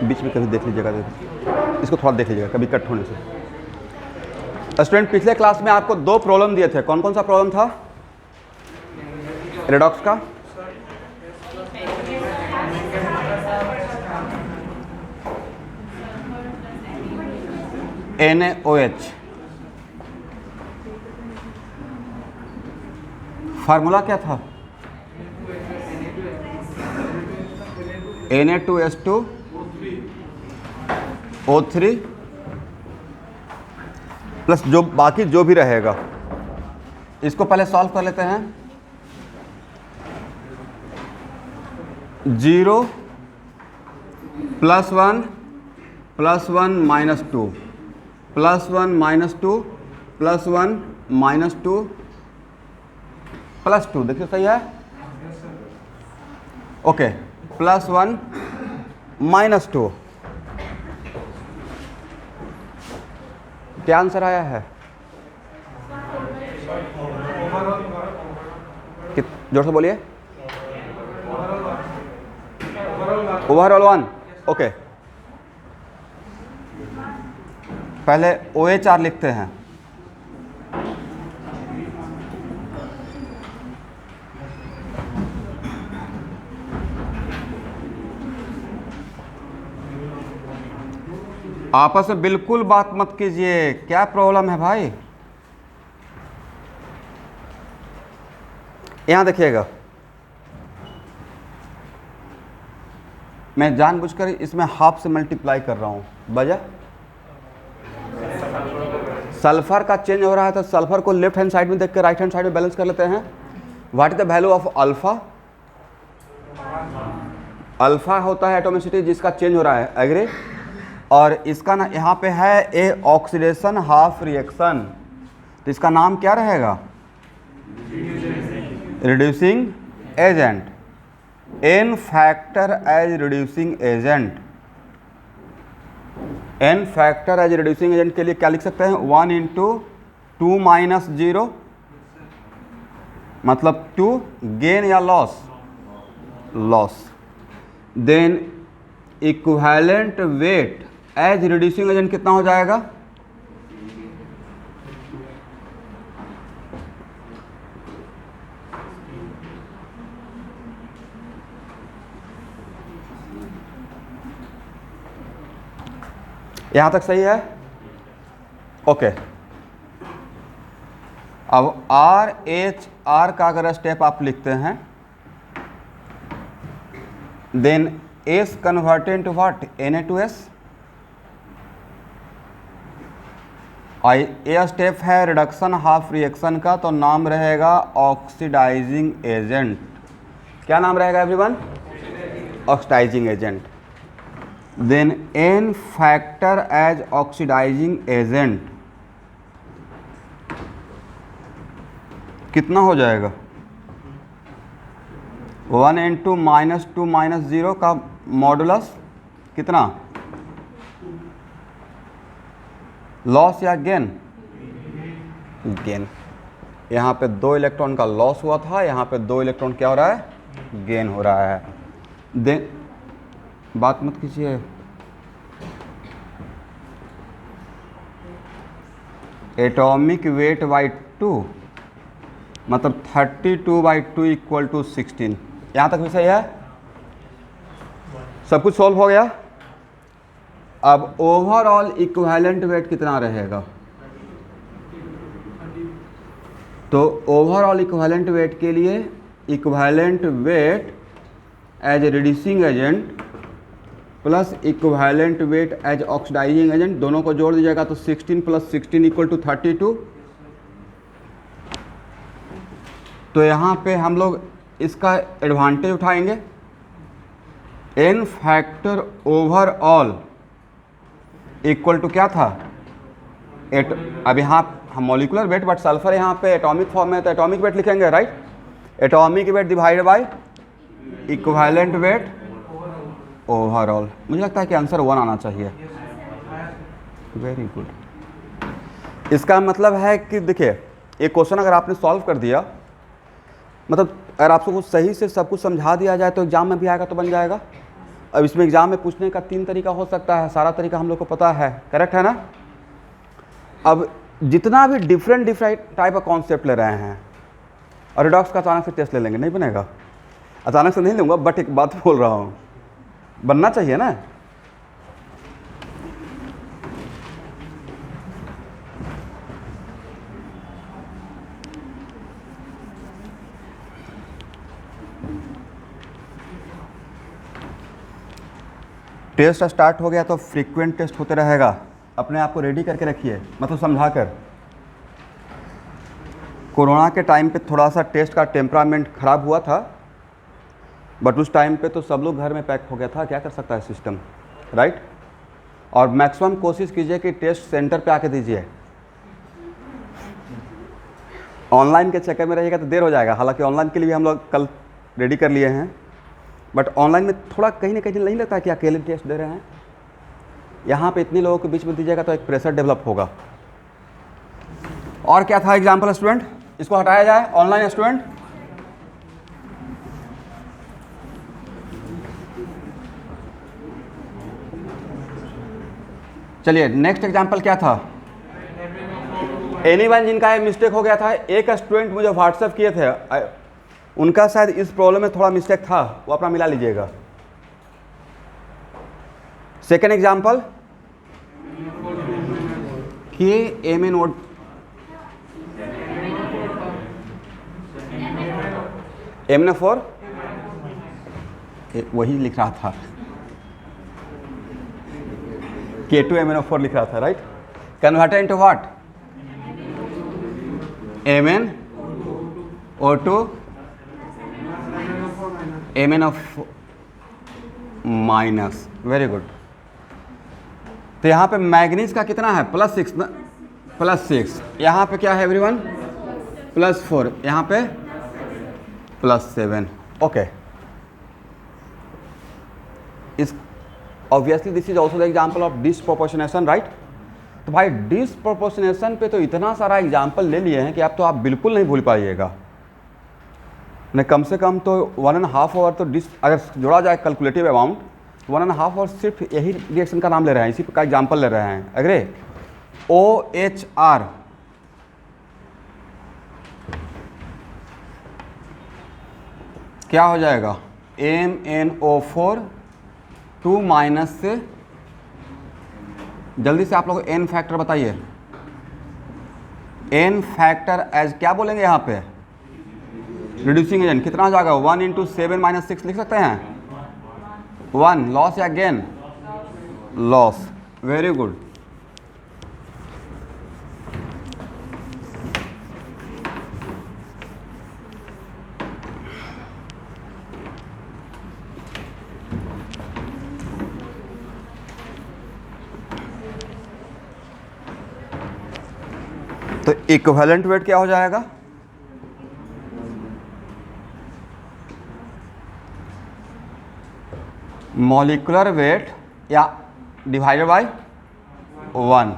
बीच में कभी देख लीजिएगा, इसको थोड़ा देख लीजिएगा कभी कट होने से। स्टूडेंट, पिछले क्लास में आपको 2 प्रॉब्लम दिए थे, कौन कौन सा प्रॉब्लम था रेडॉक्स का? NaOH, फार्मूला क्या था? Na2H2O3 प्लस जो बाकी जो भी रहेगा, इसको पहले सॉल्व कर लेते हैं। 0 +1 +1 -2 +1 -2 +1 -2 +2, देखिए सही है? ओके, +1 -2, क्या आंसर आया है? जोर से बोलिए। ओवरऑल 1। ओके, पहले OH लिखते हैं। आपस में बिल्कुल बात मत कीजिए, क्या प्रॉब्लम है भाई? यहां देखिएगा, मैं जानबूझकर इसमें हाफ से मल्टीप्लाई कर रहा हूं, वजह सल्फर का चेंज हो रहा है, तो सल्फर को लेफ्ट हैंड साइड में देख कर राइट हैंड साइड में बैलेंस कर लेते हैं। What is the value of alpha? Alpha होता है एटोमिसिटी जिसका चेंज हो रहा है, एग्री? और इसका ना यहाँ पे है ए ऑक्सीडेशन हाफ रिएक्शन, तो इसका नाम क्या रहेगा? Reducing agent. N factor as reducing agent, n factor as reducing agent के लिए क्या लिख सकते हैं? 1 × 2 - 0 मतलब 2, गेन या loss? Loss. Then equivalent weight as reducing agent कितना हो जाएगा? यहां तक सही है? ओके, अब RH का अगर स्टेप आप लिखते हैं, then S converted to what? Na2S। ये स्टेप है रिडक्शन हाफ रिएक्शन का, तो नाम रहेगा ऑक्सीडाइजिंग एजेंट। क्या नाम रहेगा everyone? Oxidising agent. Then n factor as oxidising agent कितना हो जाएगा? 1 × -2 - 0 का मॉडुलस कितना? लॉस या गेन? गेन। यहाँ पे 2 इलेक्ट्रॉन का लॉस हुआ था, यहाँ पे 2 इलेक्ट्रॉन क्या हो रहा है? गेन हो रहा है। देन बात मत कीजिए, एटॉमिक वेट बाई 2 मतलब 32/2 = 16। यहाँ तक भी सही है? सब कुछ सॉल्व हो गया। अब ओवरऑल इक्विवेलेंट वेट कितना रहेगा? तो ओवरऑल इक्विवेलेंट वेट के लिए equivalent weight as reducing agent plus equivalent weight as oxidising agent, दोनों को जोड़ दीजिएगा तो 16 + 16 = 32। तो यहाँ पे हम लोग इसका एडवांटेज उठाएंगे। N factor overall equal to क्या था? अब यहाँ हम मॉलिकुलर वेट, बट सल्फर यहाँ पे एटॉमिक फॉर्म में, तो एटॉमिक वेट लिखेंगे, right? Atomic weight divide bye equivalent wait overall. मुझे लगता है कि आंसर 1 आना चाहिए। Very good. इसका मतलब है कि देखिए, एक क्वेश्चन अगर आपने सॉल्व कर दिया, मतलब अगर आपको कुछ सही से सब कुछ समझा दिया जाए तो एग्ज़ाम में भी आएगा तो बन जाएगा। अब इसमें एग्ज़ाम में पूछने का 3 तरीका हो सकता है, सारा तरीका हम लोग को पता है, करेक्ट है ना। अब जितना भी डिफरेंट टाइप का कॉन्सेप्ट ले रहे हैं, और रिडॉक्स का अचानक से टेस्ट ले लेंगे, नहीं बनेगा। अचानक से नहीं लूँगा, बट एक बात बोल रहा हूँ, बनना चाहिए ना। टेस्ट स्टार्ट हो गया तो फ्रीक्वेंट टेस्ट होते रहेगा, अपने आप को रेडी करके रखिए, मतलब समझा कर। कोरोना के टाइम पे थोड़ा सा टेस्ट का टेम्परामेंट ख़राब हुआ था, बट उस टाइम पे तो सब लोग घर में पैक हो गया था, क्या कर सकता है सिस्टम, राइट। और मैक्सिमम कोशिश कीजिए कि टेस्ट सेंटर पे आके दीजिए। ऑनलाइन के चक्कर में रहिएगा तो देर हो जाएगा। हालांकि ऑनलाइन के लिए हम लोग कल रेडी कर लिए हैं, बट ऑनलाइन में थोड़ा कहीं ना कहीं नहीं लगता है कि अकेले टेस्ट दे रहे हैं। यहाँ पे इतने लोगों के बीच में दीजिएगा तो एक प्रेशर डेवलप होगा। और क्या था एग्जाम्पल स्टूडेंट, इसको हटाया जाए ऑनलाइन स्टूडेंट। चलिए नेक्स्ट एग्जाम्पल क्या था। एनीवन जिनका ये मिस्टेक हो गया था, एक स्टूडेंट मुझे व्हाट्सएप किए थे, उनका शायद इस प्रॉब्लम में थोड़ा मिस्टेक था, वो अपना मिला लीजिएगा। सेकेंड एग्जाम्पल कि MnO MnO4 वही लिख रहा था, K2MnO4 लिख रहा था, right. Converted into what, MnO2 MnO4 minus, very good. तो यहाँ पे मैग्नीज का कितना है, +6 ना, +6। यहाँ पे क्या है एवरीवन, +4, यहाँ पे +7। ओके, इस obviously this is also the example of disproportionation, right. तो भाई डिसप्रोपोर्शनेशन पे तो इतना सारा एग्जाम्पल ले लिए हैं कि आप बिल्कुल नहीं भूल पाइएगा। नहीं, कम से कम तो 1.5 आवर तो अगर जोड़ा जाए कैलकुलेटिव अमाउंट, 1.5 आवर सिर्फ यही रिएक्शन का नाम ले रहे हैं, इसी का एग्जाम्पल ले रहे हैं। अगले OHR, क्या हो जाएगा, MnO4 2- से, जल्दी से आप लोग n फैक्टर बताइए। n फैक्टर एज क्या बोलेंगे यहाँ पे, रिड्यूसिंग एजेंट कितना हो जाएगा, 1 × 7 - 6 लिख सकते हैं। 1 लॉस या गेन, लॉस, वेरी गुड। तो इक्विवेलेंट वेट क्या हो जाएगा, मॉलिक्यूलर वेट या डिवाइडेड बाय 1।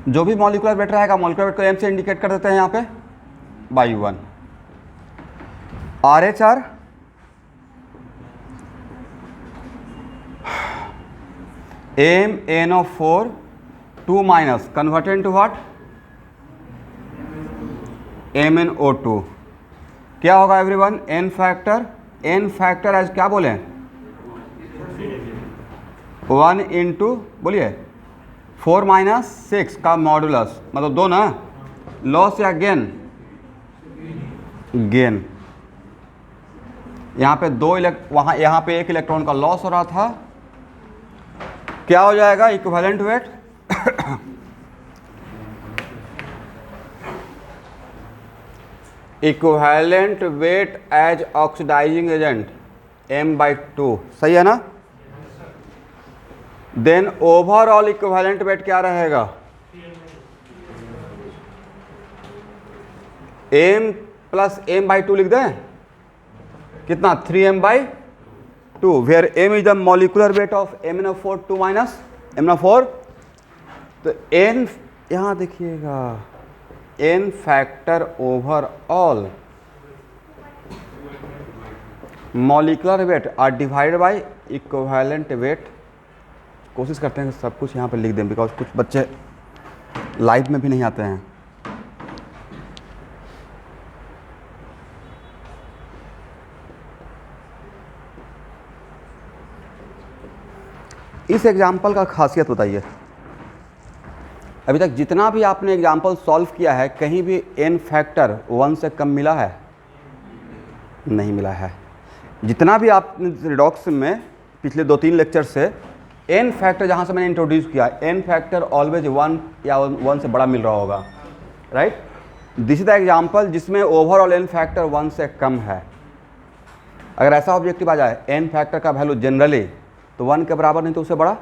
जो भी मॉलिक्यूलर वेट रहेगा, मॉलिक्यूलर वेट को m से इंडिकेट कर देते हैं यहाँ पे, by 1। RHR MnO4 2- converted into what, MnO2, क्या होगा एवरीवन, n फैक्टर एज क्या बोले, 1 × बोलिए 4 - 6 का मॉडुलस, मतलब 2 ना, लॉस या गेन, गेन। यहाँ पे 2 वहाँ यहाँ पे 1 इलेक्ट्रॉन का लॉस हो रहा था, क्या हो जाएगा equivalent weight equivalent weight as oxidising agent m/2, सही है ना। देन ओवरऑल इक्विवेलेंट वेट क्या रहेगा, m + m/2 लिख दें, कितना, 3m/2, where m is the molecular weight of MnO4 2- MnO4। तो n यहाँ देखिएगा, n factor overall molecular weight are divided by equivalent weight. कोशिश करते हैं कि सब कुछ यहाँ पर लिख दें, बिकॉज कुछ बच्चे लाइव में भी नहीं आते हैं। इस एग्जाम्पल का खासियत बताइए। अभी तक जितना भी आपने एग्जाम्पल सॉल्व किया है, कहीं भी n फैक्टर 1 से कम मिला है? नहीं मिला है। जितना भी आपने रिडॉक्स में पिछले 2-3 लेक्चर से n फैक्टर जहाँ से मैंने इंट्रोड्यूस किया, n फैक्टर ऑलवेज 1 या 1 से बड़ा मिल रहा होगा, right. This is the example जिसमें ओवरऑल n फैक्टर 1 से कम है। अगर ऐसा ऑब्जेक्टिव आ जाए n फैक्टर का वैल्यू जनरली तो 1 के बराबर नहीं तो उससे बड़ा,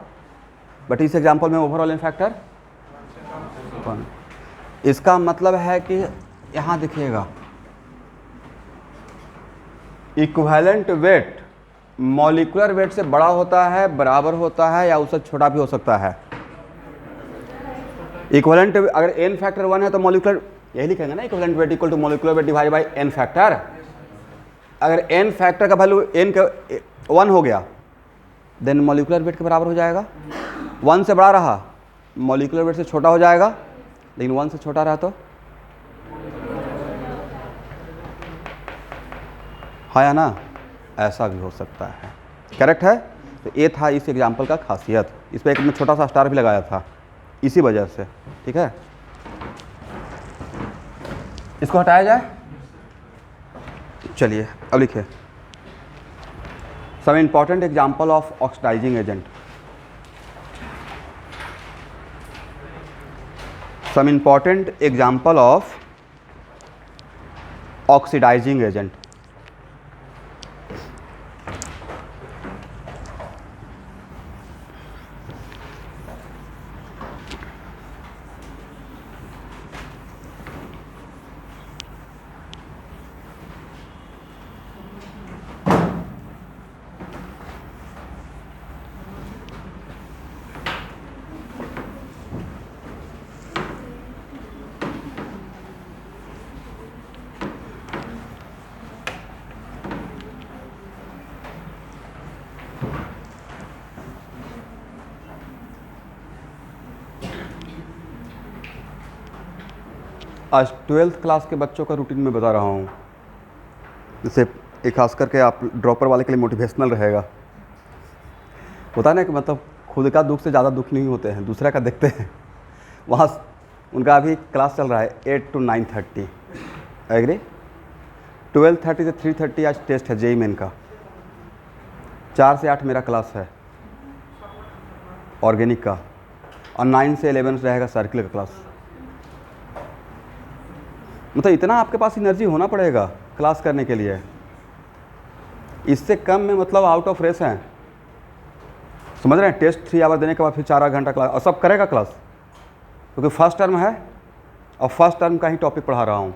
बट इस एग्जाम्पल में ओवरऑल n फैक्टर 1। इसका मतलब है कि यहाँ देखिएगा, इक्विवेलेंट वेट मॉलिक्यूलर वेट से बड़ा होता है, बराबर होता है, या उससे छोटा भी हो सकता है। इक्विवेलेंट अगर n फैक्टर 1 है तो मॉलिक्यूलर, यही लिखेंगे ना, equivalent weight equal to molecular weight divided by n factor. अगर n फैक्टर का वैल्यू n का 1 हो गया, देन मॉलिक्यूलर वेट के बराबर हो जाएगा। 1 से बड़ा रहा, मॉलिक्यूलर वेट से छोटा हो जाएगा, लेकिन 1 से छोटा रहा तो हाँ या ना, ऐसा भी हो सकता है। करेक्ट है। तो ये था इस एग्जाम्पल का खासियत। इस पर एक मैं छोटा सा स्टार भी लगाया था इसी वजह से, ठीक है। इसको हटाया जाए। चलिए अब लिखिए, some important example of oxidising agent. Some important example of oxidising agent. आज 12th क्लास के बच्चों का रूटीन में बता रहा हूँ, जैसे एक खास करके आप ड्रॉपर वाले के लिए मोटिवेशनल रहेगा। होता है ना कि मतलब खुद का दुख से ज़्यादा दुख नहीं होते हैं, दूसरा का देखते हैं। वहाँ उनका अभी क्लास चल रहा है 8 to 9:30, एग्री। 12:30 से 3:30 आज टेस्ट है जेईई मेन का। 4 से 8 मेरा क्लास है ऑर्गेनिक का, और 9 से 11 रहेगा सर्किल का क्लास। मतलब इतना आपके पास एनर्जी होना पड़ेगा क्लास करने के लिए। इससे कम में मतलब आउट ऑफ रेस हैं, समझ रहे हैं। टेस्ट 3 आवर देने के बाद फिर 4 घंटा क्लास, और सब करेगा क्लास, क्योंकि फर्स्ट टर्म है और फर्स्ट टर्म का ही टॉपिक पढ़ा रहा हूँ।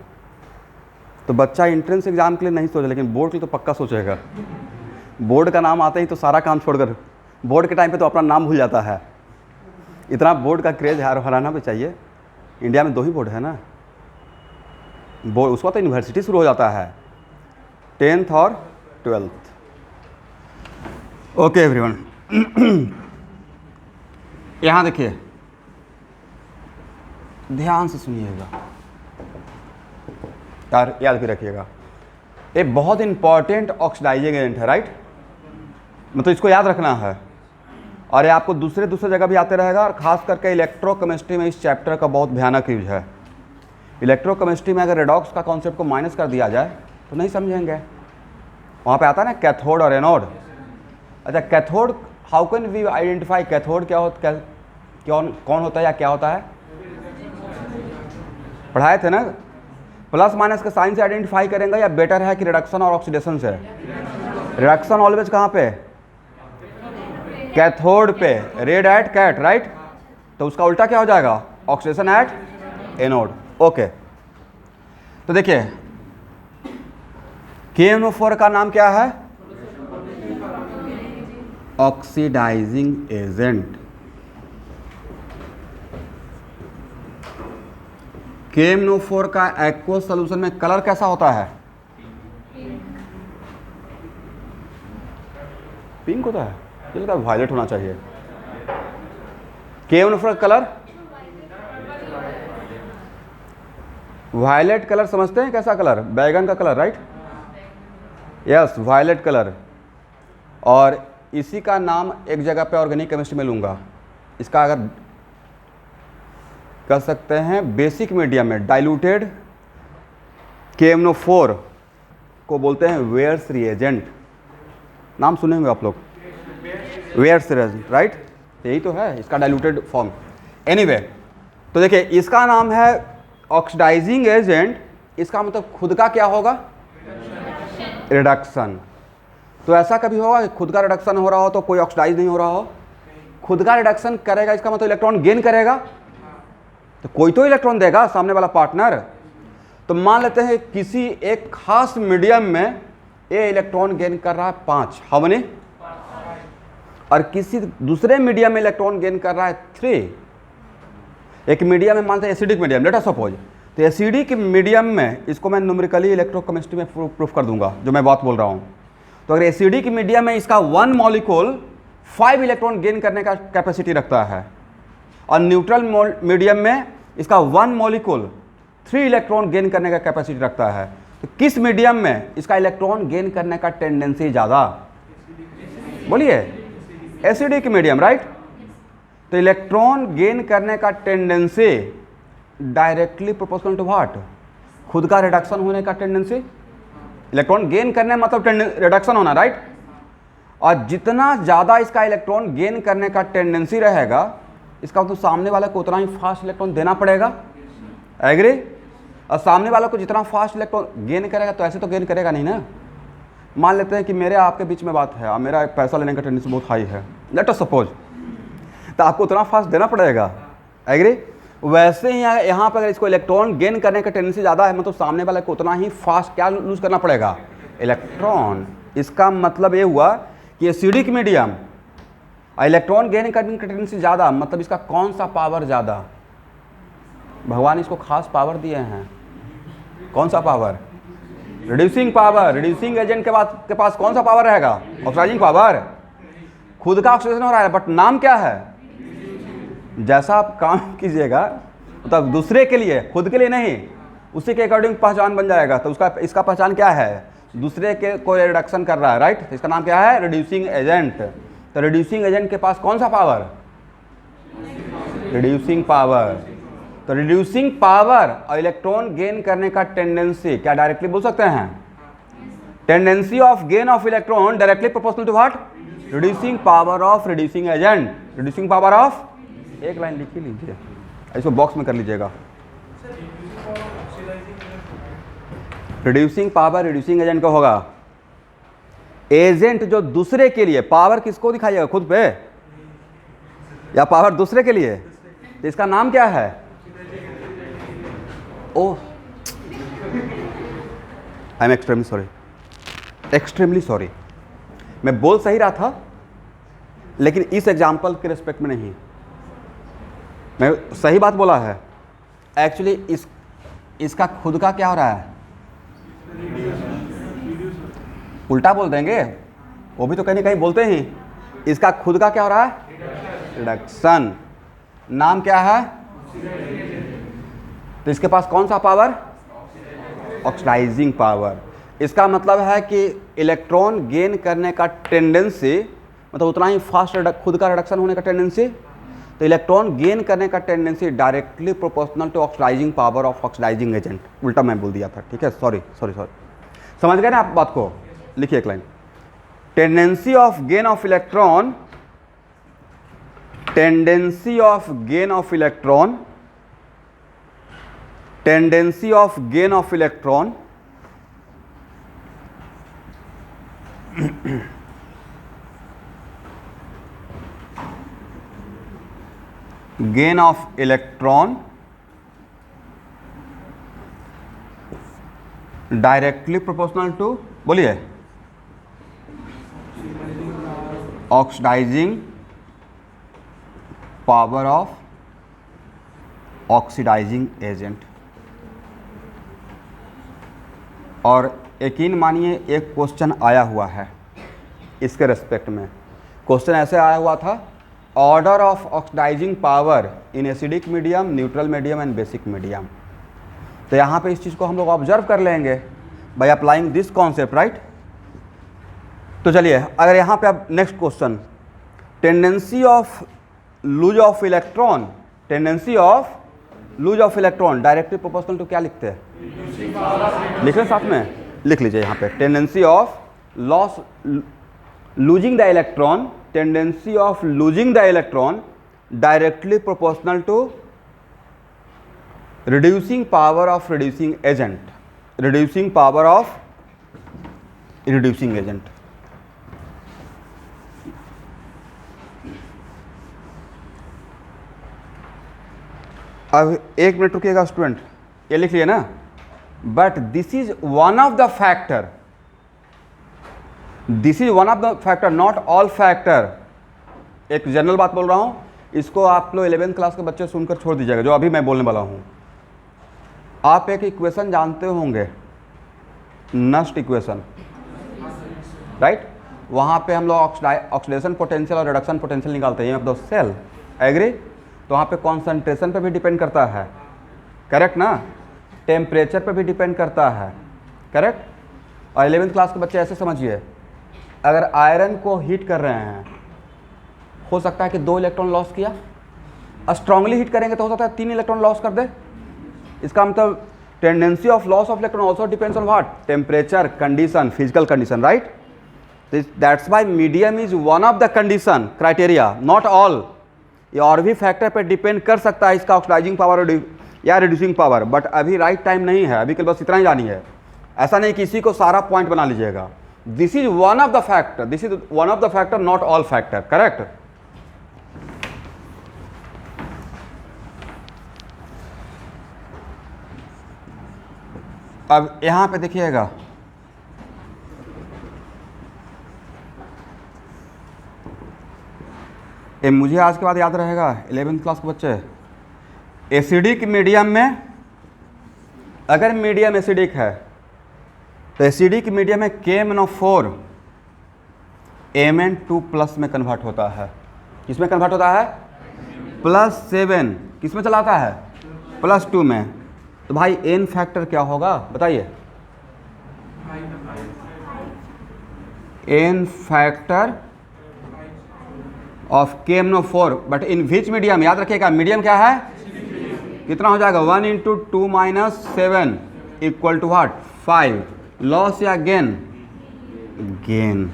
तो बच्चा एंट्रेंस एग्जाम के लिए नहीं सोचे, लेकिन बोर्ड के लिए तो पक्का सोचेगा। बोर्ड का नाम आते ही तो सारा काम छोड़कर, बोर्ड के टाइम पे तो अपना नाम भूल जाता है। इतना बोर्ड का क्रेज हराना भी चाहिए। इंडिया में 2 ही बोर्ड है ना, बोर्ड उसका तो यूनिवर्सिटी शुरू हो जाता है, 10th और 12th। ओके एवरीवन, यहाँ देखिए, ध्यान से सुनिएगा यार, याद भी रखिएगा। ये बहुत इंपॉर्टेंट ऑक्सीडाइजिंग एजेंट है, राइट। मतलब इसको याद रखना है, और ये आपको दूसरे जगह भी आते रहेगा। और खास करके इलेक्ट्रोकेमिस्ट्री में इस चैप्टर का बहुत भयानक यूज है। इलेक्ट्रोकेमिस्ट्री में अगर रेडॉक्स का कॉन्सेप्ट को माइनस कर दिया जाए तो नहीं समझेंगे। वहाँ पे आता है ना कैथोड और एनोड। अच्छा, cathode, how can we identify cathode क्या होता, कौन होता है या क्या होता है, पढ़ाए थे ना। प्लस माइनस का साइन से आइडेंटिफाई करेंगे, या बेटर है कि रिडक्शन और ऑक्सीडेशन से। रिडक्शन ऑलवेज कहाँ पे, कैथोड पे, रेड एट कैट, राइट। तो उसका उल्टा क्या हो जाएगा, ऑक्सीडेशन एट एनोड। ओके, तो देखिए KNO4 का नाम क्या है, ऑक्सीडाइजिंग एजेंट। KNO4 का एक्वस सॉल्यूशन में कलर कैसा होता है, पिंक होता है, ये लगता है वायलेट होना चाहिए। के फॉर कलर, वायलेट कलर समझते हैं कैसा कलर, बैगन का colour, right? Yes, violet colour. और इसी का नाम एक जगह पे ऑर्गेनिक केमिस्ट्री में लूँगा, इसका अगर कर सकते हैं बेसिक मीडियम में डाइल्यूटेड KMnO4 को बोलते हैं वेयर्स रिएजेंट। नाम सुने होंगे आप लोग, वेयर्स रिएजेंट, राइट? यही तो है इसका डाइल्यूटेड फॉर्म। एनीवे, तो देखिए इसका नाम है ऑक्सीडाइजिंग एजेंट, इसका मतलब खुद का क्या होगा, रिडक्शन। तो ऐसा कभी होगा कि खुद का रिडक्शन हो रहा हो तो कोई ऑक्सीडाइज नहीं हो रहा हो? खुद का रिडक्शन करेगा इसका मतलब इलेक्ट्रॉन गेन करेगा, तो कोई तो इलेक्ट्रॉन देगा सामने वाला पार्टनर। तो मान लेते हैं किसी एक खास मीडियम में ए इलेक्ट्रॉन गेन कर रहा है 5, हाउ मेनी? और किसी दूसरे मीडियम में इलेक्ट्रॉन गेन कर रहा है 3। एक मीडियम में मानते हैं acidic medium, let us suppose, तो एसिडिक मीडियम में इसको मैं न्यूमेरिकली इलेक्ट्रोकेमिस्ट्री में प्रूफ कर दूंगा जो मैं बात बोल रहा हूँ। तो अगर एसिडिक मीडियम में इसका 1 मॉलिक्यूल 5 इलेक्ट्रॉन गेन करने का कैपेसिटी रखता है, और न्यूट्रल मीडियम में इसका 1 मॉलिक्यूल 3 इलेक्ट्रॉन गेन करने का कैपेसिटी रखता है, तो किस मीडियम में इसका इलेक्ट्रॉन गेन करने का टेंडेंसी ज़्यादा? बोलिए, एसिडिक मीडियम, राइट? तो इलेक्ट्रॉन गेन करने का tendency directly proportional to what? खुद का रिडक्शन होने का टेंडेंसी। इलेक्ट्रॉन गेन करने मतलब रिडक्शन होना, राइट? और जितना ज़्यादा इसका इलेक्ट्रॉन गेन करने का टेंडेंसी रहेगा, इसका तो सामने वाले को उतना ही फास्ट इलेक्ट्रॉन देना पड़ेगा, एग्री? और सामने वाले को जितना फास्ट इलेक्ट्रॉन गेन करेगा तो ऐसे तो गेन करेगा नहीं ना। मान लेते हैं कि मेरे आपके बीच में बात है और मेरा पैसा लेने का टेंडेंसी बहुत हाई है, लेट अस सपोज, तो आपको उतना फास्ट देना पड़ेगा, एग्री? वैसे ही यहाँ पर अगर इसको इलेक्ट्रॉन गेन करने का टेंडेंसी ज़्यादा है, मतलब सामने वाले को उतना ही फास्ट क्या लूज करना पड़ेगा, इलेक्ट्रॉन। इसका मतलब ये हुआ कि एसिडिक मीडियम इलेक्ट्रॉन गेन करने का टेंडेंसी ज़्यादा, मतलब इसका कौन सा पावर ज़्यादा? भगवान इसको खास पावर दिए हैं, कौन सा power? Reducing power. Reducing agent के पास कौन सा पावर रहेगा? Oxidising power. खुद का ऑक्सीडेशन हो रहा है, बट नाम क्या है? जैसा आप काम कीजिएगा मतलब दूसरे के लिए, खुद के लिए नहीं, उसी के अकॉर्डिंग पहचान बन जाएगा। तो उसका इसका पहचान क्या है? दूसरे के कोई रिडक्शन कर रहा है, राइट? इसका नाम क्या है? Reducing agent. तो रिड्यूसिंग एजेंट के पास कौन सा पावर? Reducing power. तो रिड्यूसिंग पावर और इलेक्ट्रॉन गेन करने का टेंडेंसी क्या डायरेक्टली बोल सकते हैं? Tendency of gain of electron directly proportional to what? Reducing power of reducing agent. Reducing power of, एक लाइन लिख ही लीजिए, इसको बॉक्स में कर लीजिएगा। रिड्यूसिंग पावर रिड्यूसिंग एजेंट का होगा एजेंट जो दूसरे के लिए, पावर किसको दिखाइएगा? खुद पे या पावर दूसरे के लिए? तो इसका नाम क्या है? Oh, I am extremely sorry, extremely sorry. मैं बोल सही रहा था लेकिन इस एग्जाम्पल के रिस्पेक्ट में नहीं, मैं सही बात बोला है। एक्चुअली इसका खुद का क्या हो रहा है? उल्टा बोल देंगे, वो भी तो कहीं ना कहीं बोलते ही। इसका खुद का क्या हो रहा है? रिडक्शन। नाम क्या है? तो इसके पास कौन सा पावर? Oxidising power. इसका मतलब है कि इलेक्ट्रॉन गेन करने का टेंडेंसी मतलब उतना ही फास्ट खुद का रिडक्शन होने का टेंडेंसी। तो इलेक्ट्रॉन गेन करने का tendency directly proportional to oxidising power of oxidising agent. उल्टा मैं बोल दिया था, ठीक है, सॉरी सॉरी सॉरी। समझ गए ना आप बात को? लिखिए एक line, tendency of gain of electron, tendency of gain of electron, tendency of gain of electron gain of electron directly proportional to, बोलिए, oxidizing power of oxidizing agent। और यकीन मानिए एक क्वेश्चन आया हुआ है इसके रेस्पेक्ट में। क्वेश्चन ऐसे आया हुआ था, order of oxidising power in acidic medium, neutral medium and basic medium. तो यहाँ पे इस चीज़ को हम लोग ऑब्जर्व कर लेंगे by applying this concept, right. तो चलिए अगर यहाँ पे अब next question, tendency of lose of electron, tendency of lose of electron directly proportional to क्या लिखते हैं, लिख रहे साथ में, लिख लीजिए यहाँ पे, tendency of loss losing the electron, tendency of losing the electron directly proportional to reducing power of reducing agent, reducing power of reducing agent। अब एक मिनट रुकिएगा स्टूडेंट, ये लिख लिए ना, but this is one of the factor, this is one of the factor, not all factor. एक general बात बोल रहा हूं, इसको आप लोग 11th क्लास के बच्चे सुनकर छोड़ दीजिएगा, जो अभी मैं बोलने वाला हूं। आप एक इक्वेशन जानते होंगे, नस्ट इक्वेशन, राइट। वहाँ पे हम लोग ऑक्सीडेशन पोटेंशियल और रिडक्शन पोटेंशियल निकालते हैं, मतलब सेल, एग्री। तो वहाँ पे कॉन्सेंट्रेशन पे भी डिपेंड करता है, करेक्ट ना, टेम्परेचर पे भी डिपेंड करता है, करेक्ट। और 11th क्लास के बच्चे ऐसे समझिए, अगर आयरन को हीट कर रहे हैं, हो सकता है कि 2 इलेक्ट्रॉन लॉस किया, स्ट्रांगली हीट करेंगे तो हो सकता है 3 इलेक्ट्रॉन लॉस कर दे। इसका मतलब tendency of loss of electron also depends on what, temperature, condition, physical condition, right. That's why medium is one of the condition criteria, not all. ये और भी फैक्टर पर डिपेंड कर सकता है, इसका ऑक्सीडाइजिंग पावर या रिड्यूसिंग पावर, बट अभी राइट टाइम नहीं है, अभी के बस इतना ही जानी है। ऐसा नहीं किसी को सारा पॉइंट बना लीजिएगा। This is one of the factor, this is one of the factor, not all factor, correct. अब यहां पे देखिएगा, ये मुझे आज के बाद याद रहेगा 11th क्लास के बच्चे, एसिडिक मीडियम में, अगर मीडियम एसिडिक है तो एसिडिक मीडियम में KMnO4 Mn2 प्लस में कन्वर्ट होता है। किस में कन्वर्ट होता है, +7, किस में चलाता है, +2 में। तो भाई एन फैक्टर क्या होगा बताइए, n factor of KMnO4, but in which medium, याद रखिएगा मीडियम क्या है, कितना हो जाएगा, 1 × 2 - 7 इक्वल टू व्हाट, 5। लॉस या गेन, गेन।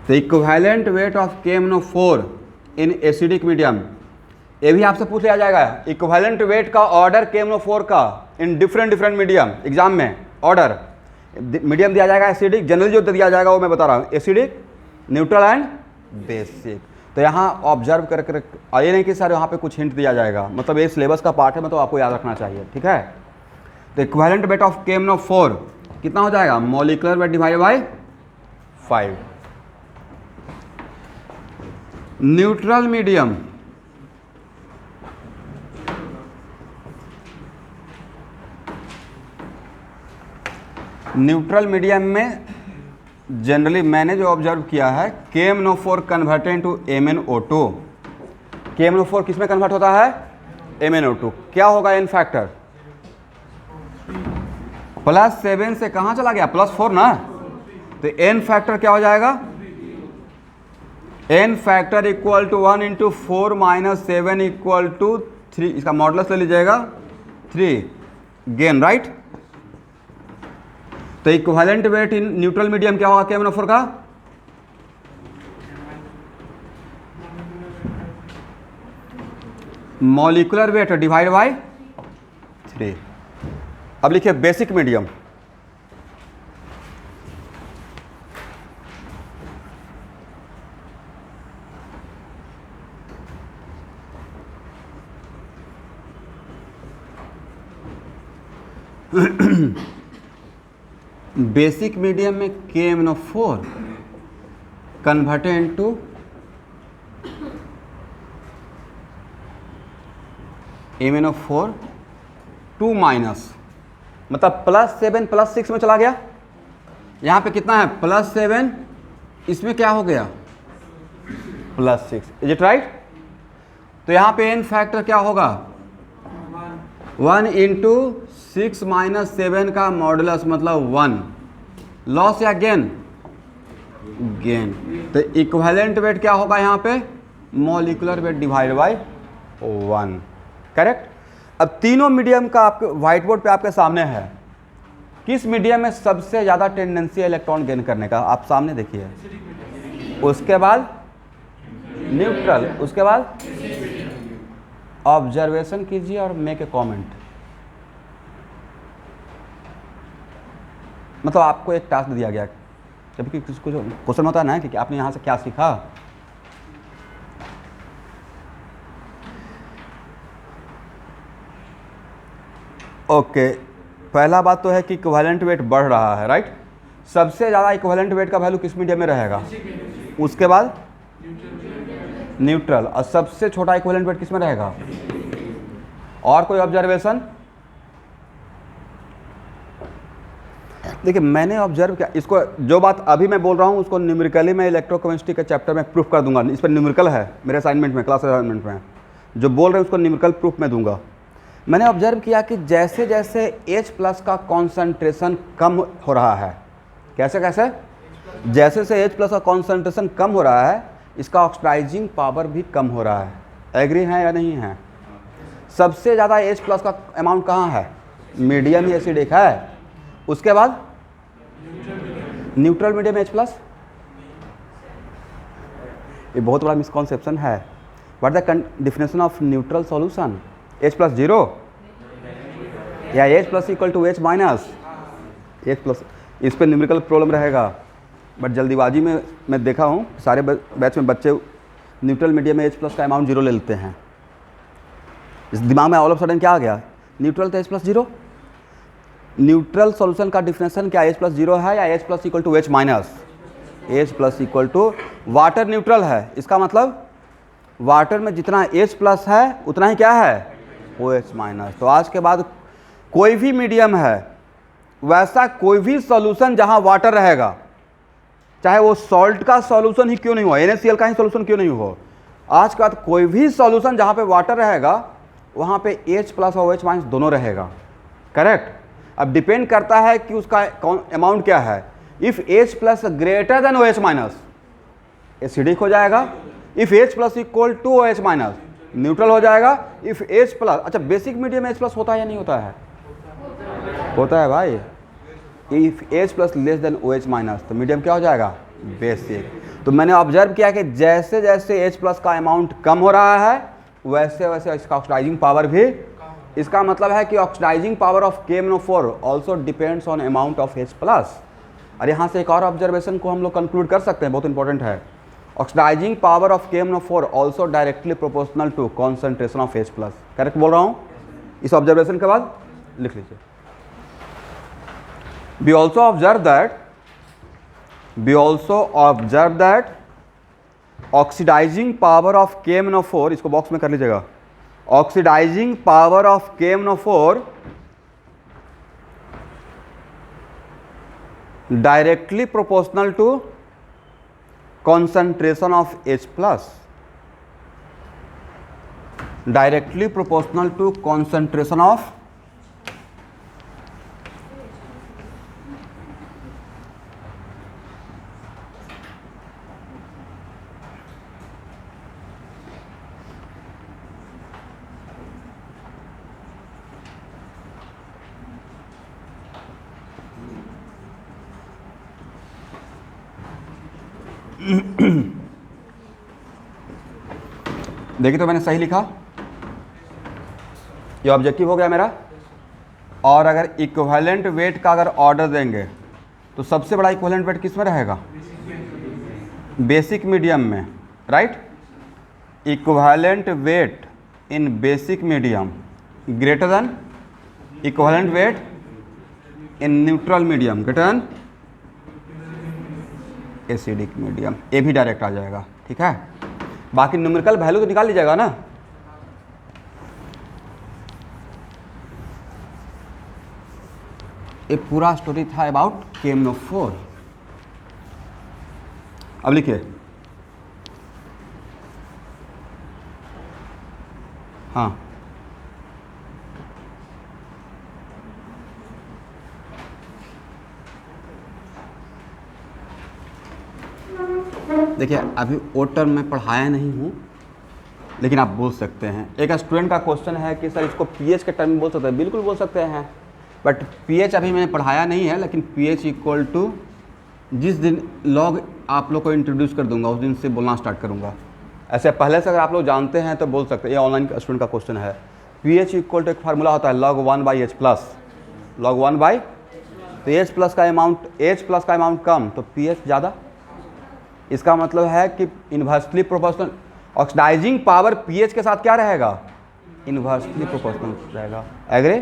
तो equivalent weight of KMnO4 in acidic medium, ये भी आपसे पूछ लिया जाएगा, इक्विवेलेंट वेट का ऑर्डर KMnO4 का इन डिफरेंट मीडियम, एग्जाम में ऑर्डर मीडियम दिया जाएगा, एसिडिक, जनरली जो दिया जाएगा वो मैं बता रहा हूँ, एसिडिक, न्यूट्रल एंड बेसिक। तो यहाँ ऑब्जर्व करके, ये नहीं कि सर यहाँ पे कुछ हिंट दिया जाएगा, मतलब ये सिलेबस का पार्ट है, मतलब आपको याद रखना चाहिए, ठीक है। तो इक्विवेलेंट वेट ऑफ KMnO4 कितना हो जाएगा, molecular weight divided bye 5। Neutral medium, neutral medium में जनरली मैंने जो ऑब्जर्व किया है, KMnO4 converted to MnO2। KMnO4 किस में कन्वर्ट होता है, MnO2। क्या होगा एन फैक्टर, +7 से कहाँ चला गया, +4 ना। तो एन फैक्टर क्या हो जाएगा, n factor equal to 1 × 4 - 7 equal to 3, इसका मॉडुलस ले लीजिएगा 3, गेन, राइट। तो equivalent weight in neutral medium क्या होगा KMnO4 का, मॉलिक्यूलर वेट डिवाइड बाय 3। अब लिखिए बेसिक मीडियम, बेसिक मीडियम में KMnO4 converted into MnO4 2 minus, मतलब +7 +6 में चला गया। यहाँ पे कितना है, +7, इसमें क्या हो गया +6, इज इट राइट? तो यहाँ पे n फैक्टर क्या होगा? 1 इंटू 6 माइनस 7 का मॉडुलस मतलब 1। लॉस या गेन? गेन। तो इक्विवेलेंट वेट क्या होगा यहाँ पे? Molecular weight divide bye 1। Correct. अब तीनों मीडियम का आपके व्हाइट बोर्ड पे आपके सामने है। किस मीडियम में सबसे ज़्यादा टेंडेंसी है इलेक्ट्रॉन गेन करने का? आप सामने देखिए। उसके बाद न्यूट्रल, उसके बाद ऑब्जर्वेशन कीजिए और मेक ए कमेंट। मतलब आपको एक टास्क दिया गया, जबकि किसको जो क्वेश्चन होता है ना कि आपने यहाँ से क्या सीखा। ओके, पहला बात तो है कि इक्विवेलेंट वेट बढ़ रहा है, राइट? सबसे ज़्यादा इक्विवेलेंट वेट का वैल्यू किस मीडियम में रहेगा? उसके बाद न्यूट्रल, और सबसे छोटा इक्विवेलेंट वेट किस में रहेगा? और कोई ऑब्जर्वेशन? देखिए मैंने ऑब्जर्व किया, इसको जो बात अभी मैं बोल रहा हूँ उसको न्यूमेरिकली मैं इलेक्ट्रोकेमिस्ट्री के चैप्टर में प्रूफ कर दूंगा। इस पर न्यूमेरिकल है मेरे असाइनमेंट में, क्लास असाइनमेंट में जो बोल रहे हैं उसको न्यूमेरिकल प्रूफ में दूंगा। मैंने ऑब्जर्व किया कि जैसे जैसे H+ का कॉन्सेंट्रेशन कम हो रहा है, कैसे कैसे? जैसे जैसे H+ का कॉन्सेंट्रेशन कम हो रहा है, इसका ऑक्सीडाइजिंग पावर भी कम हो रहा है। एग्री है या नहीं है? सबसे ज़्यादा H+ का अमाउंट कहाँ है? मीडियम एसिडिक है। उसके बाद न्यूट्रल मीडियम H+। ये बहुत बड़ा मिसकॉन्सेप्शन है। What the definition of neutral solution? H+0 या H+ equal to H-? H+, इस पर न्यूमेरिकल प्रॉब्लम रहेगा, बट जल्दीबाजी में मैं देखा हूँ सारे बैच में बच्चे न्यूट्रल मीडियम में H+ का अमाउंट 0 ले लेते हैं। इस दिमाग में ऑल ऑफ सडन क्या आ गया? न्यूट्रल तो H+0। न्यूट्रल सॉल्यूशन का डिफिनेशन क्या? H+0 है या H+ equal to H-? H+ equal to water neutral है। इसका मतलब वाटर में जितना H+ है उतना ही क्या है? OH-। तो आज के बाद कोई भी मीडियम है, वैसा कोई भी सॉल्यूशन जहां वाटर रहेगा, चाहे वो सॉल्ट का सॉल्यूशन ही क्यों नहीं हो, NaCl का ही सॉल्यूशन क्यों नहीं हो, आज के बाद कोई भी सॉल्यूशन जहां पे वाटर रहेगा वहां पे H+ और OH- दोनों रहेगा। करेक्ट। अब डिपेंड करता है कि उसका अमाउंट क्या है। If H+ greater than OH- acidic हो जाएगा। If H+ equal to OH- neutral हो जाएगा। इफ H+, अच्छा बेसिक मीडियम में H+ होता है या नहीं होता है? होता है भाई। If H+ less than OH- तो मीडियम क्या हो जाएगा? बेसिक। तो मैंने ऑब्जर्व किया कि जैसे जैसे H+ का अमाउंट कम हो रहा है वैसे वैसे इसका ऑक्सीडाइजिंग पावर भी, इसका मतलब है कि oxidising power of KMnO4 also depends on amount of H+। और यहाँ से एक और ऑब्जर्वेशन को हम लोग कंक्लूड कर सकते हैं, बहुत इंपॉर्टेंट है। Oxidising power of KMnO4 also directly proportional to concentration of H+। Correct बोल रहा हूँ? इस ऑब्जर्वेशन के बाद लिख लीजिए। We also observe that oxidising power of KMnO4, इसको बॉक्स में कर लीजिएगा, oxidising power of KMnO4 directly proportional to concentration of H+, directly proportional to concentration of देखिए तो मैंने सही लिखा, ये ऑब्जेक्टिव हो गया मेरा। और अगर इक्विवेलेंट वेट का अगर ऑर्डर देंगे तो सबसे बड़ा इक्विवेलेंट वेट किस में रहेगा? बेसिक मीडियम में, right? Equivalent weight in basic medium greater than equivalent weight in neutral medium greater than acidic medium. ये भी डायरेक्ट आ जाएगा, ठीक है। बाकी न्यूमेरिकल वैल्यू तो निकाल लीजिएगा ना। ये पूरा स्टोरी था अबाउट KMnO4। अब लिखिए हाँ देखिए, अभी वो टर्म मैं पढ़ाया नहीं हूँ, लेकिन आप बोल सकते हैं। एक स्टूडेंट का क्वेश्चन है कि सर इसको पीएच के टर्म में बोल सकते हैं। बिल्कुल बोल सकते हैं, बट पीएच अभी मैंने पढ़ाया नहीं है, लेकिन पीएच इक्वल टू जिस दिन लॉग आप लोग को इंट्रोड्यूस कर दूंगा उस दिन से बोलना स्टार्ट करूंगा। ऐसे पहले से अगर आप लोग जानते हैं तो बोल सकते हैं। ये ऑनलाइन स्टूडेंट का क्वेश्चन है। पीएच इक्वल टू एक फार्मूला होता है log 1/h प्लस, log 1/, तो एच प्लस का अमाउंट कम तो पीएच ज़्यादा। इसका मतलब है कि inversely proportional oxidising power pH के साथ क्या रहेगा, इन्वर्सली प्रोपोर्शनल रहेगा। एग्री?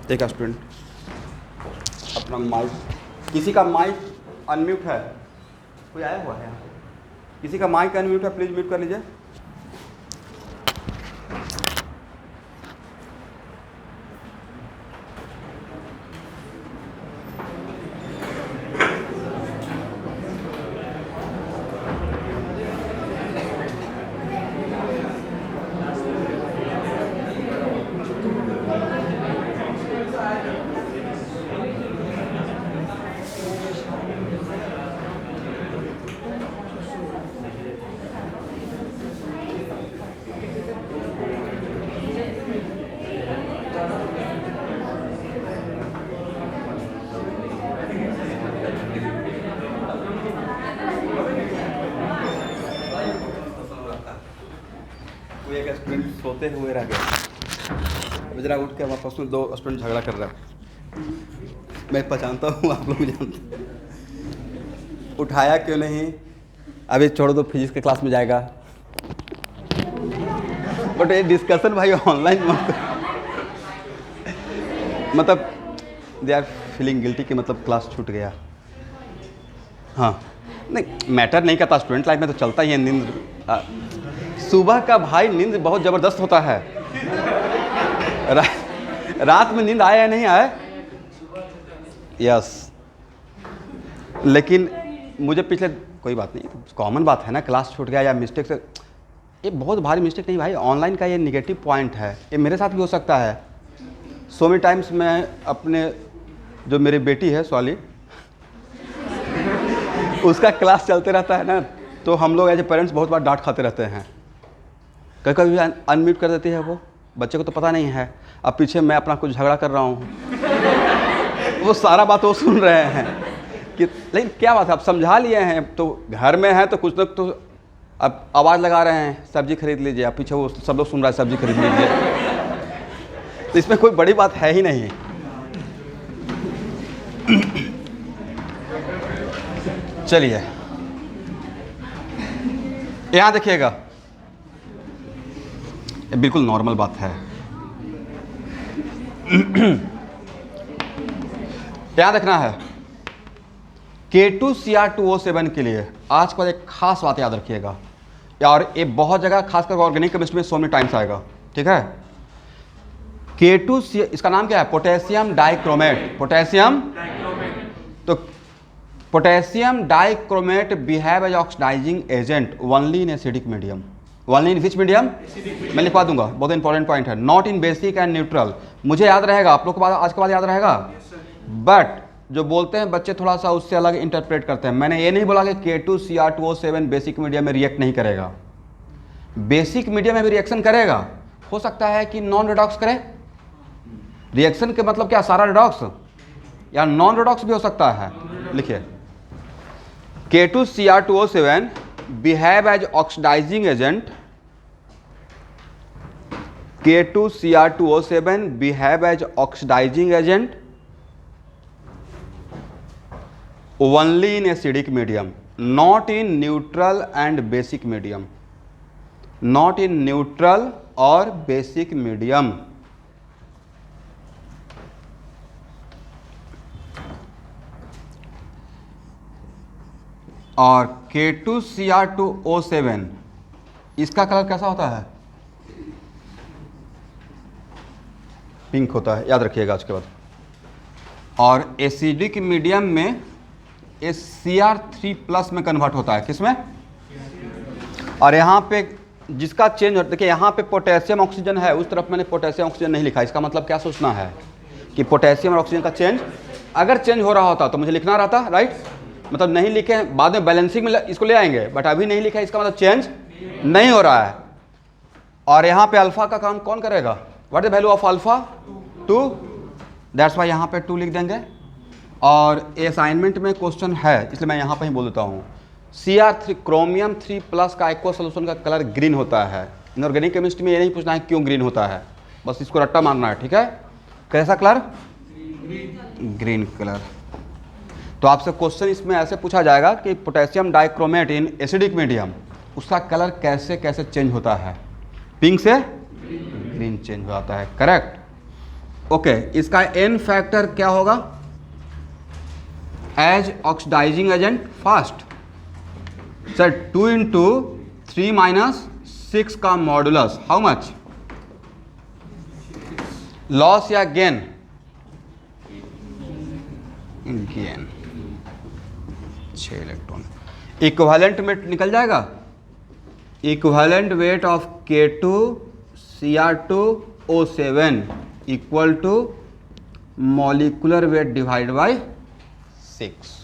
एक स्टूडेंट अपना माइक, किसी का माइक अनम्यूट है, कोई आया हुआ है यहाँ पे? किसी का माइक अनम्यूट है, प्लीज म्यूट कर लीजिए। कोई एक स्टूडेंट सोते हुए रह गया, जरा उठ के वापस में 2 स्टूडेंट झगड़ा कर रहा है। मैं पहचानता हूँ, आप लोग भी जानते हैं। उठाया क्यों नहीं, अभी छोड़ दो, फिजिक्स के क्लास में जाएगा। बट ये डिस्कशन भाई ऑनलाइन मतलब दे आर फीलिंग गिल्टी कि मतलब क्लास छूट गया। हाँ नहीं मैटर नहीं करता, स्टूडेंट लाइफ में तो चलता ही है। नींद सुबह का भाई नींद बहुत ज़बरदस्त होता है। रात में नींद आया या नहीं आया? यस, लेकिन मुझे पिछले, कोई बात नहीं, कॉमन बात है ना, क्लास छूट गया या मिस्टेक से, ये बहुत भारी मिस्टेक नहीं भाई। ऑनलाइन का ये निगेटिव पॉइंट है, ये मेरे साथ भी हो सकता है। सो मेनी टाइम्स मैं अपने, जो मेरी बेटी है स्वाली, उसका क्लास चलते रहता है ना, तो हम लोग एज ए पेरेंट्स बहुत बार डांट खाते रहते हैं। कभी कभी अनम्यूट कर देती है वो, बच्चे को तो पता नहीं है। अब पीछे मैं अपना कुछ झगड़ा कर रहा हूँ, वो सारा बात वो सुन रहे हैं कि, लेकिन क्या बात है, आप समझा लिए हैं तो घर में है तो कुछ लोग तो अब आवाज़ लगा रहे हैं सब्जी खरीद लीजिए, अब पीछे वो सब लोग सुन रहा है सब्जी खरीद लीजिए, तो इसमें कोई बड़ी बात है ही नहीं। चलिए यहाँ देखिएगा, ये बिल्कुल नॉर्मल बात है। यहाँ देखना है K2Cr2O7 के लिए आज के बाद एक खास बात याद रखिएगा, और ये बहुत जगह खासकर ऑर्गेनिक केमिस्ट्री में सो मेनी टाइम्स आएगा, ठीक है। K2C, इसका नाम क्या है, पोटेशियम डाइक्रोमेट। पोटेशियम, तो potassium dichromate behave as oxidising agent only in acidic medium. Only in which medium, मैं लिखवा दूंगा, बहुत इंपॉर्टेंट पॉइंट है। Not in basic and neutral, मुझे याद रहेगा, आप लोग को आज के बाद याद रहेगा। बट जो बोलते हैं बच्चे थोड़ा सा उससे अलग इंटरप्रेट करते हैं। मैंने ये नहीं बोला कि K2Cr2O7 बेसिक मीडियम में रिएक्ट नहीं करेगा, बेसिक मीडियम में भी रिएक्शन करेगा। हो सकता है कि नॉन रिडॉक्स करे। रिएक्शन के मतलब क्या, सारा रिडॉक्स या नॉन रिडॉक्स भी हो सकता है। लिखिए K2Cr2O7 behave as oxidising agent, K2Cr2O7 behave as oxidising agent only in acidic medium, not in neutral and basic medium, not in neutral or basic medium। और K2Cr2O7 इसका कलर कैसा होता है? पिंक होता है, याद रखिएगा उसके बाद। और एसिडिक मीडियम में ये Cr3+ में कन्वर्ट होता है, किसमें? और यहाँ पे जिसका चेंज, देखिए यहाँ पे पोटेशियम ऑक्सीजन है, उस तरफ मैंने पोटेशियम ऑक्सीजन नहीं लिखा। इसका मतलब क्या सोचना है कि पोटेशियम और ऑक्सीजन का चेंज, अगर चेंज हो रहा होता तो मुझे लिखना रहता, राइट। मतलब नहीं लिखे, बाद में बैलेंसिंग में इसको ले आएंगे, बट अभी नहीं लिखा, इसका मतलब चेंज नहीं हो रहा है। और यहाँ पे अल्फा का काम कौन करेगा? What is the value of alpha? 2, that's why यहाँ पे 2 लिख देंगे। और असाइनमेंट में क्वेश्चन है, इसलिए मैं यहाँ पर ही बोल देता हूँ। Cr3 क्रोमियम 3+ का एक्वा सोल्यूशन का कलर ग्रीन होता है। इनऑर्गेनिक केमिस्ट्री में ये नहीं पूछना है क्यों ग्रीन होता है, बस इसको रट्टा मारना है, ठीक है। कैसा कलर? Green colour. तो आपसे क्वेश्चन इसमें ऐसे पूछा जाएगा कि पोटेशियम डाइक्रोमेट इन एसिडिक मीडियम, उसका कलर कैसे कैसे चेंज होता है? पिंक से ग्रीन चेंज हो जाता है, करेक्ट। ओके, इसका N फैक्टर क्या होगा? As oxidising agent fast. Sir 2 × 3 - 6 का मॉडुलस हाउ मच? लॉस या gain? Gain, 6 electron. Equivalent weight निकल जाएगा। Equivalent weight of K2Cr2O7 equal to molecular weight divide by 6।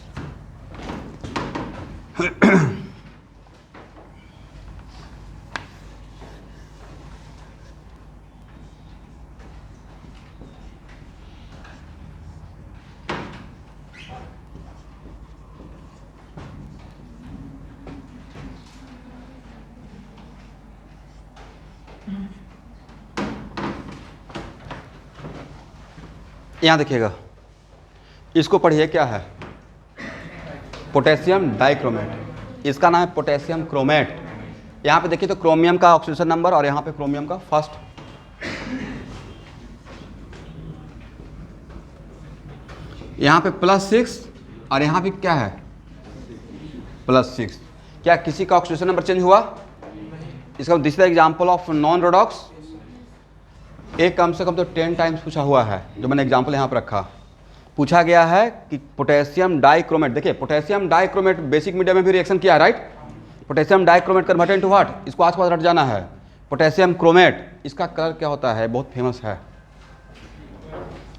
यहाँ देखिएगा, इसको पढ़िए, क्या है? पोटेशियम डाइक्रोमेट, इसका नाम है पोटेशियम क्रोमेट। यहाँ पे देखिए तो क्रोमियम का ऑक्सीडेशन नंबर और यहाँ पे क्रोमियम का फर्स्ट। यहाँ पे +6 और यहाँ पे क्या है? +6। क्या किसी का ऑक्सीडेशन नंबर चेंज हुआ? इसका this is example of non redox. एक कम से कम तो 10 टाइम्स पूछा हुआ है, जो मैंने एग्जाम्पल यहाँ पर रखा। पूछा गया है कि पोटेशियम डाइक्रोमेट, देखिए पोटेशियम डाइक्रोमेट बेसिक मीडियम में भी रिएक्शन किया है, right. Potassium dichromate converted to what? इसको आस पास रट जाना है। पोटेशियम क्रोमेट, इसका कलर क्या होता है? बहुत फेमस है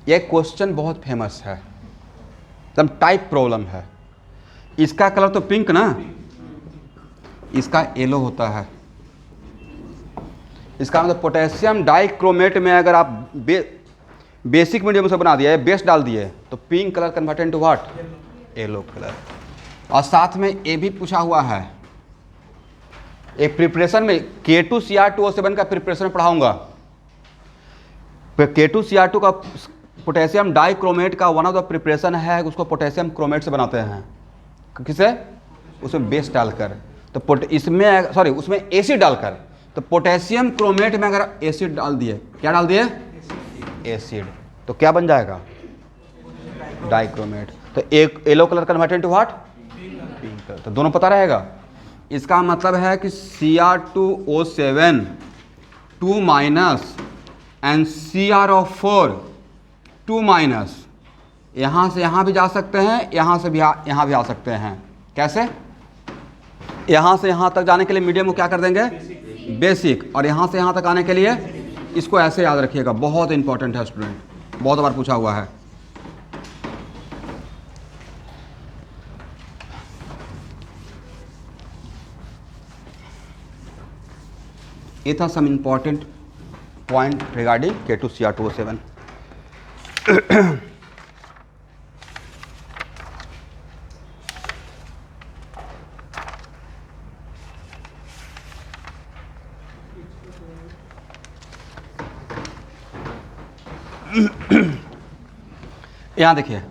ये क्वेश्चन, बहुत फेमस है, एकदम टाइप प्रॉब्लम है। इसका कलर तो पिंक ना, इसका येलो होता है। इसका मतलब पोटेशियम डाइक्रोमेट में अगर आप बेसिक मीडियम से बना दिया, बेस डाल दिए, तो pink colour converted to what? Yellow colour. और साथ में ये भी पूछा हुआ है, एक प्रिपरेशन में K2Cr2O7 का प्रिपरेशन पढ़ाऊंगा। K2Cr2 का पोटेशियम डाइक्रोमेट का वन ऑफ द प्रिपरेशन है, उसको पोटेशियम क्रोमेट से बनाते हैं। किसे? उसमें बेस डालकर, तो इसमें सॉरी उसमें एसिड डालकर। तो पोटेशियम क्रोमेट में अगर एसिड डाल दिए, क्या डाल दिए? एसिड, तो क्या बन जाएगा? डाइक्रोमेट। तो एक yellow colour converted to what? Pink colour. तो दोनों पता रहेगा। इसका मतलब है कि Cr2O7 2- एंड CrO4 2-। यहाँ से यहाँ भी जा सकते हैं, यहाँ से भी यहाँ भी आ सकते हैं। कैसे? यहाँ से यहाँ तक जाने के लिए मीडियम को क्या कर देंगे? बेसिक। और यहाँ से यहाँ तक आने के लिए इसको ऐसे याद रखिएगा, बहुत इंपॉर्टेंट है स्टूडेंट, बहुत बार पूछा हुआ है। ये था some important point regarding K2Cr2O7। यहाँ देखिए,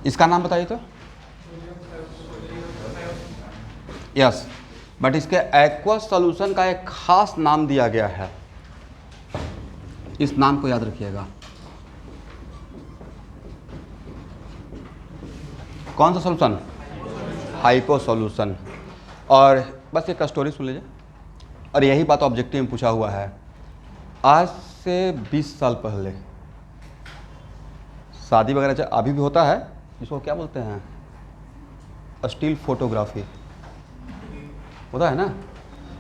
इसका नाम बताइए तो। यस, बट इसके एक्वस सॉल्यूशन का एक खास नाम दिया गया है। इस नाम को याद रखिएगा। कौन सा सॉल्यूशन? Hypo solution. और बस एक स्टोरी सुन लीजिए, और यही बात ऑब्जेक्टिव में पूछा हुआ है। आज से 20 साल पहले शादी वगैरह अभी भी होता है, इसको क्या बोलते हैं, स्टिल फोटोग्राफी होता है ना।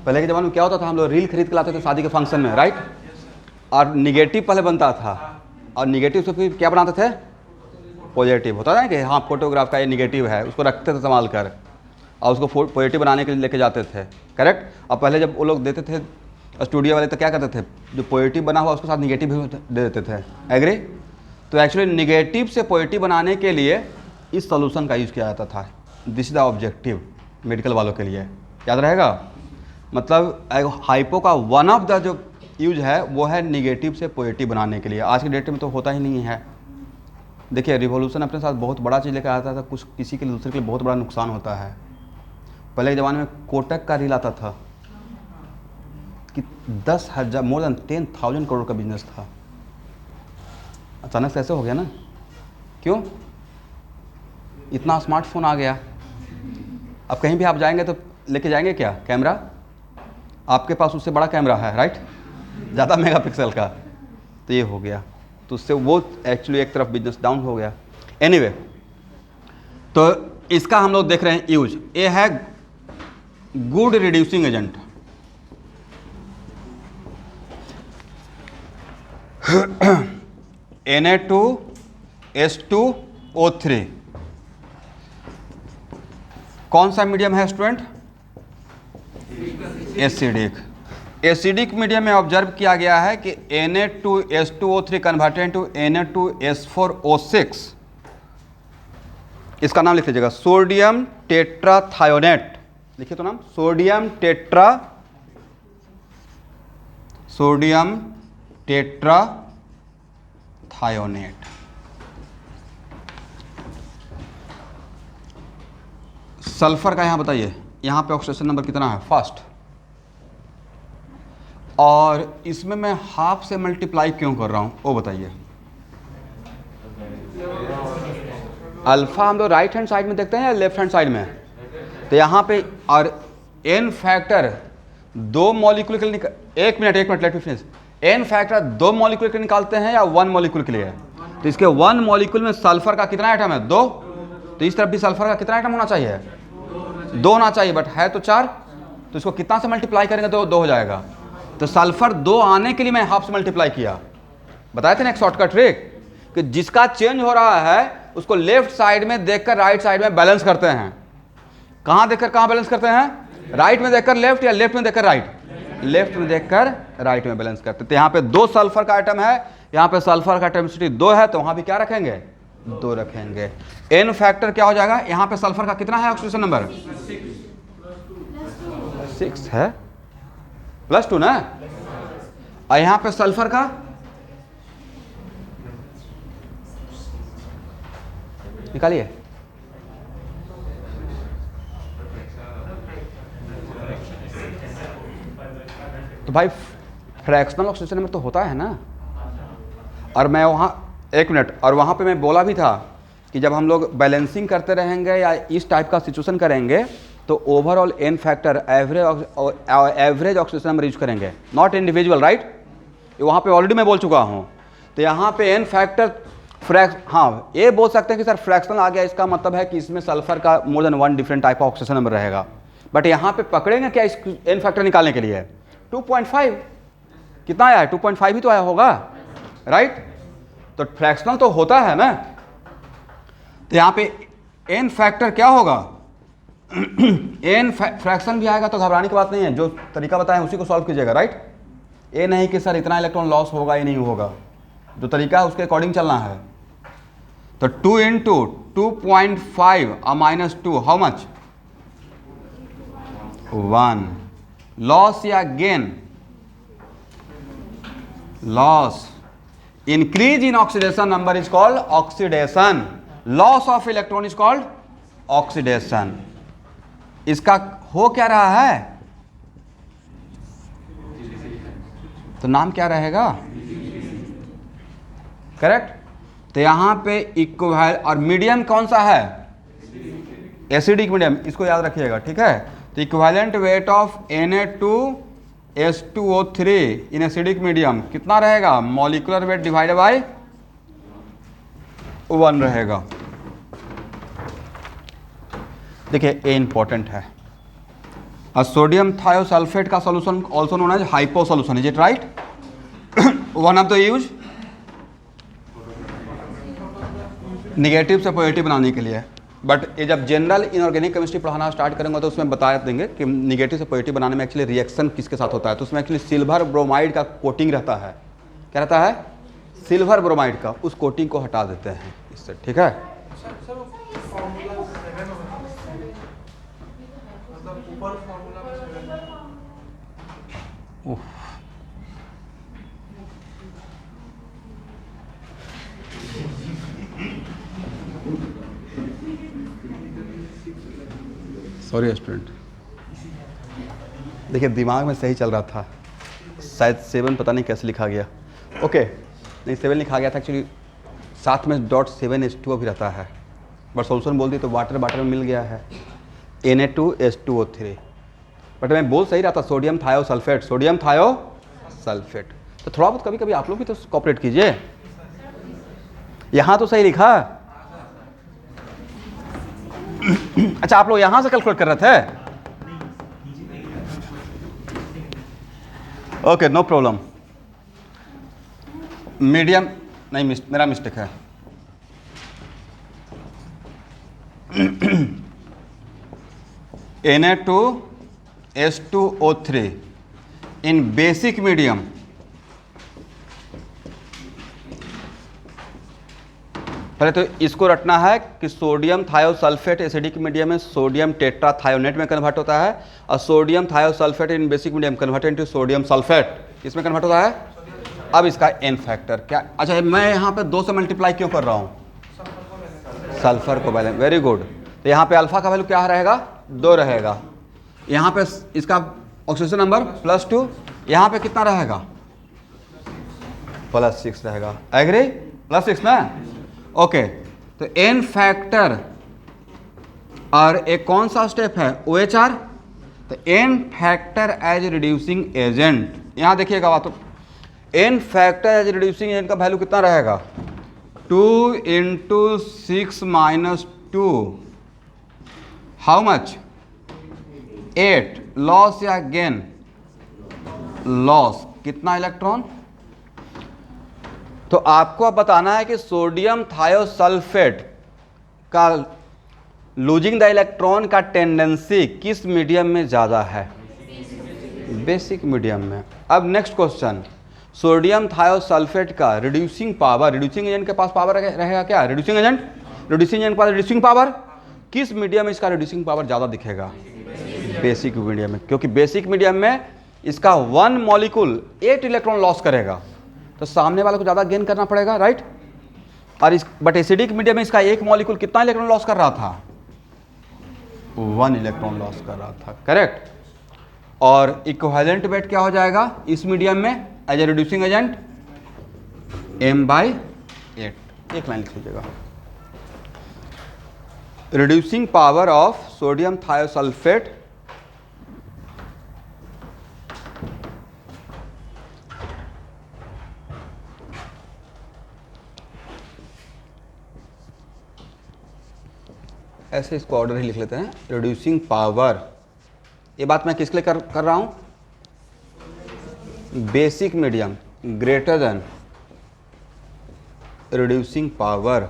पहले के ज़माने में क्या होता था, हम लोग रील खरीद के लाते थे शादी के फंक्शन में, राइट। और निगेटिव पहले बनता था, और निगेटिव से फिर क्या बनाते थे, पॉजिटिव। होता है कि हाँ फोटोग्राफ का ये निगेटिव है, उसको रखते थे संभाल कर, और उसको पॉजिटिव बनाने के लिए लेके जाते थे, करेक्ट। और पहले जब वो लोग देते थे स्टूडियो वाले, तो क्या करते थे, जो पॉजिटिव बना हुआ उसके साथ निगेटिव भी दे देते थे, एग्री। तो एक्चुअली निगेटिव से पॉजिटिव बनाने के लिए इस सॉल्यूशन का यूज़ किया जाता था। This is the objective medical वालों के लिए, याद रहेगा। मतलब हाइपो का वन ऑफ द जो यूज है वो है निगेटिव से पॉजिटिव बनाने के लिए। आज के डेट में तो होता ही नहीं है। देखिए रिवॉल्यूशन अपने साथ बहुत बड़ा चीज़ लेकर आता था, कुछ किसी के लिए दूसरे के लिए बहुत बड़ा नुकसान होता है। पहले के ज़माने में कोटक का रील आता था कि 10,000 मोर देन 10,000 करोड़ का बिजनेस था। अचानक से ऐसे हो गया ना, क्यों? इतना स्मार्टफोन आ गया। अब कहीं भी आप जाएंगे तो लेके जाएंगे क्या, कैमरा। आपके पास उससे बड़ा कैमरा है, राइट, ज़्यादा मेगापिक्सल का। तो ये हो गया, तो उससे वो एक्चुअली एक तरफ बिजनेस डाउन हो गया। एनीवे, तो इसका हम लोग देख रहे हैं यूज। ये है गुड रिड्यूसिंग एजेंट। Na2H2O3 कौन सा मीडियम है स्टूडेंट? एसिडिक। एसिडिक मीडियम में ऑब्जर्व किया गया है कि Na2H2O3 कन्वर्टेड टू Na2S4O6। इसका नाम लिख लीजिएगा, सोडियम टेट्राथायोनेट। लिखिए तो नाम, सोडियम टेट्राथायोनेट। सल्फर का यहाँ बताइए, यहाँ पे ऑक्सीडेशन नंबर कितना है? फर्स्ट। और इसमें मैं हाफ से मल्टीप्लाई क्यों कर रहा हूँ वो बताइए। अल्फा हम लोग राइट हैंड साइड में देखते हैं या लेफ्ट हैंड साइड में? तो यहाँ पे और एन फैक्टर 2 मॉलिक्यूल के लिए एक minute let me finish. N factor 2 molecule के निकालते हैं या 1 मॉलिक्यूल के लिए? तो इसके 1 मॉलिक्यूल में सल्फर का कितना आइटम है? 2। तो इस तरफ भी सल्फर का कितना आइटम होना चाहिए? 2 होना चाहिए, बट है तो 4। तो इसको कितना से मल्टीप्लाई करेंगे तो 2 हो जाएगा। तो सल्फर 2 आने के लिए मैं हाफ से मल्टीप्लाई किया। बताए थे ना एक शॉर्टकट ट्रिक, कि जिसका चेंज हो रहा है उसको लेफ्ट साइड में देखकर राइट साइड में बैलेंस करते हैं। कहां देखकर कहां बैलेंस करते हैं? राइट में देखकर लेफ्ट या लेफ्ट में देखकर राइट? लेफ्ट में देखकर राइट में बैलेंस करते। तो यहाँ पे 2 सल्फर का आइटम है, यहाँ पे सल्फर का केमिस्ट्री 2 है, तो वहां भी क्या रखेंगे? 2 रखेंगे। एन फैक्टर क्या हो जाएगा? यहाँ पे सल्फर का कितना है ऑक्सीडेशन नंबर? 6 है, +2 ना। और यहाँ पे सल्फर का निकालिए। तो भाई फ्रैक्शनल ऑक्सीडेशन में तो होता है ना। और मैं वहाँ एक मिनट, और वहाँ पे मैं बोला भी था कि जब हम लोग बैलेंसिंग करते रहेंगे या इस टाइप का सिचुएशन करेंगे तो overall n factor average oxidation number use करेंगे, नॉट इंडिविजुअल, राइट। वहाँ पे ऑलरेडी मैं बोल चुका हूँ। तो यहाँ पे एन फैक्टर हाँ ये बोल सकते हैं कि सर फ्रैक्शनल आ गया, इसका मतलब है कि इसमें सल्फर का more than 1 different type of oxidation number रहेगा। बट यहाँ पे पकड़ेंगे क्या इस एन फैक्टर निकालने के लिए? 2.5 कितना आया है? 2.5 ही तो आया होगा, राइट। तो फ्रैक्शनल तो होता है ना। तो यहाँ पे एन फैक्टर क्या होगा? एन फ्रैक्शन भी आएगा तो घबराने की बात नहीं है, जो तरीका बताया उसी को सॉल्व कीजिएगा, राइट। ये नहीं कि सर इतना इलेक्ट्रॉन लॉस होगा ही नहीं होगा, जो तरीका है उसके अकॉर्डिंग चलना है। तो 2 × 2.5 -2 हाउ मच? 1। लॉस या gain? Loss. Increase in oxidation number is called oxidation, loss of electron is called oxidation. इसका हो क्या रहा है? तो नाम क्या रहेगा? करेक्ट। तो यहाँ पे इक्वल और मीडियम कौन सा है, एसिडिक मीडियम, इसको याद रखिएगा, ठीक है। तो equivalent weight of Na2H2O3 in acidic medium कितना रहेगा, मॉलिक्यूलर वेट डिवाइडेड बाय 1 रहेगा। देखिए ए इंपॉर्टेंट है। सोडियम थायोसल्फेट का solution also known as hypo solution, is it right? One of the use negative से पॉजिटिव बनाने के लिए। बट ये जब जनरल इनऑर्गेनिक केमिस्ट्री पढ़ाना स्टार्ट करेंगे तो उसमें बता देंगे कि निगेटिव से पॉजिटिव बनाने में एक्चुअली रिएक्शन किसके साथ होता है। तो उसमें एक्चुअली सिल्वर ब्रोमाइड का कोटिंग रहता है। क्या रहता है, सिल्वर ब्रोमाइड का, उस कोटिंग को हटा देते हैं इससे, ठीक है। सॉरी स्टूडेंट, देखिए दिमाग में सही चल रहा था, शायद 7 पता नहीं कैसे लिखा गया। ओके नहीं 7 लिखा गया था एक्चुअली, साथ में .7H2O भी रहता है, बट सॉल्यूशन बोल दी तो वाटर में मिल गया है Na2H2O3। बट मैं बोल सही रहा था सोडियम थायोसल्फेट, सोडियम थायोसल्फेट। तो थोड़ा बहुत कभी कभी आप लोग भी तो कॉपरेट कीजिए, यहाँ तो सही लिखा। अच्छा आप लोग यहां से कैलकुलेट कर रहे थे, ओके नो प्रॉब्लम। मीडियम नहीं, मेरा मिस्टेक है। Na2H2O3 इन बेसिक मीडियम, पहले तो इसको रटना है कि सोडियम थायोसल्फेट एसिडिक मीडियम में सोडियम टेट्राथायोनेट में कन्वर्ट होता है, और sodium thiosulphate in basic medium convert into sodium sulphate, इसमें कन्वर्ट होता है। अब इसका एन फैक्टर क्या, अच्छा मैं यहाँ पे 2 से मल्टीप्लाई क्यों कर रहा हूँ, सल्फर को बैलेंस, वेरी गुड। तो यहाँ पे अल्फा का वैल्यू क्या रहेगा, 2 रहेगा। यहाँ पे इसका ऑक्सीजन नंबर +2, यहाँ पे कितना रहेगा, +6 रहेगा। एग्री, +6 ना, ओके। तो एन फैक्टर और एक कौन सा स्टेप है, OHR। तो n factor as reducing agent, यहां देखिएगा बात, n factor as reducing agent का वैल्यू कितना रहेगा, 2 × 6 - 2, हाउ मच, 8। लॉस या गेन, लॉस, कितना इलेक्ट्रॉन। तो आपको अब बताना है कि सोडियम थायोसल्फेट का लूजिंग द इलेक्ट्रॉन का टेंडेंसी किस मीडियम में ज़्यादा है, बेसिक मीडियम में। अब नेक्स्ट क्वेश्चन, सोडियम थायोसल्फेट का रिड्यूसिंग पावर, रिड्यूसिंग एजेंट के पास पावर रहेगा क्या, रिड्यूसिंग एजेंट के पास रिड्यूसिंग पावर, किस मीडियम में इसका रिड्यूसिंग पावर ज़्यादा दिखेगा, बेसिक मीडियम में, क्योंकि बेसिक मीडियम में इसका 1 मॉलिक्यूल 8 इलेक्ट्रॉन लॉस करेगा, तो सामने वाले को ज़्यादा गेन करना पड़ेगा, राइट। और इस बट एसिडिक मीडियम में इसका 1 मॉलिक्यूल कितना इलेक्ट्रॉन लॉस कर रहा था, 1 इलेक्ट्रॉन लॉस कर रहा था, करेक्ट। और इक्विवेलेंट वेट क्या हो जाएगा इस मीडियम में as a reducing agent, m/8। एक लाइन लिख लीजिएगा, reducing power of sodium thiosulphate ऐसे इसको ऑर्डर ही लिख लेते हैं, रिड्यूसिंग पावर। ये बात मैं किसके लिए कर रहा हूँ, basic medium greater than reducing power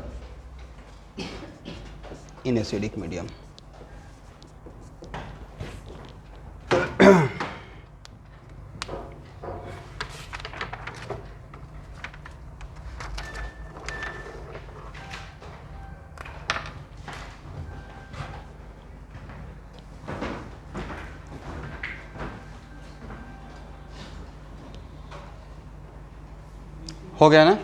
in acidic medium. हो गया ना,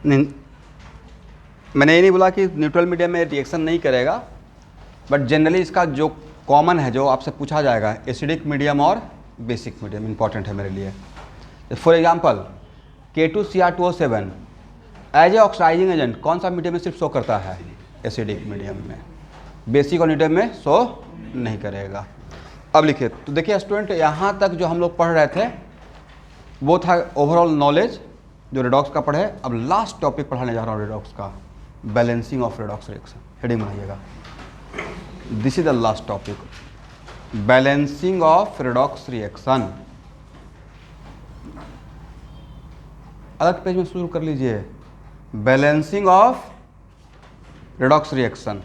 नहीं, मैंने ये नहीं बोला कि न्यूट्रल मीडियम में रिएक्शन नहीं करेगा, बट जनरली इसका जो कॉमन है, जो आपसे पूछा जाएगा, एसिडिक मीडियम और बेसिक मीडियम इंपॉर्टेंट है मेरे लिए। For example K2Cr2O7 as a oxidising agent कौन सा मीडियम में सिर्फ शो करता है? एसिडिक मीडियम में। बेसिक और मीडियम में शो नहीं करेगा। अब लिखिए, तो देखिए स्टूडेंट, यहाँ तक जो हम लोग पढ़ रहे थे वो था ओवरऑल नॉलेज जो रेडॉक्स का पढ़े। अब लास्ट टॉपिक पढ़ाने जा रहा हूँ रेडॉक्स का, balancing of redox reaction. Heading बनाइएगा, this is the last topic, balancing of redox reaction. अलग पेज में शुरू कर लीजिए, बैलेंसिंग ऑफ रेडॉक्स रिएक्शन।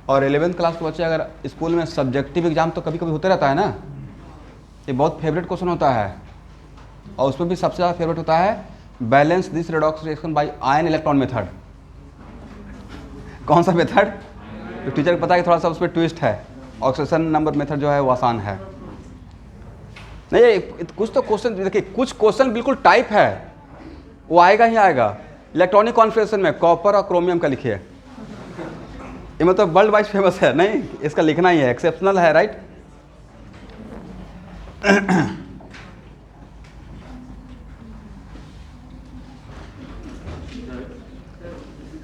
और 11th क्लास के बच्चे अगर स्कूल में सब्जेक्टिव एग्जाम तो कभी कभी होते रहता है ना, ये बहुत फेवरेट क्वेश्चन होता है, और उसमें भी सबसे ज़्यादा फेवरेट होता है balance this redox reaction by ion electron method. कौन सा मेथड? तो टीचर को पता है कि थोड़ा सा उसमें ट्विस्ट है, ऑक्सीडेशन नंबर मेथड जो है वो आसान है। नहीं, कुछ तो क्वेश्चन देखिए, कुछ क्वेश्चन बिल्कुल टाइप है, वो आएगा ही आएगा। इलेक्ट्रॉनिक कॉन्फ़िगरेशन में कॉपर और क्रोमियम का लिखिए, ये मतलब वर्ल्ड वाइड फेमस है, नहीं इसका लिखना ही है, एक्सेप्शनल है, राइट।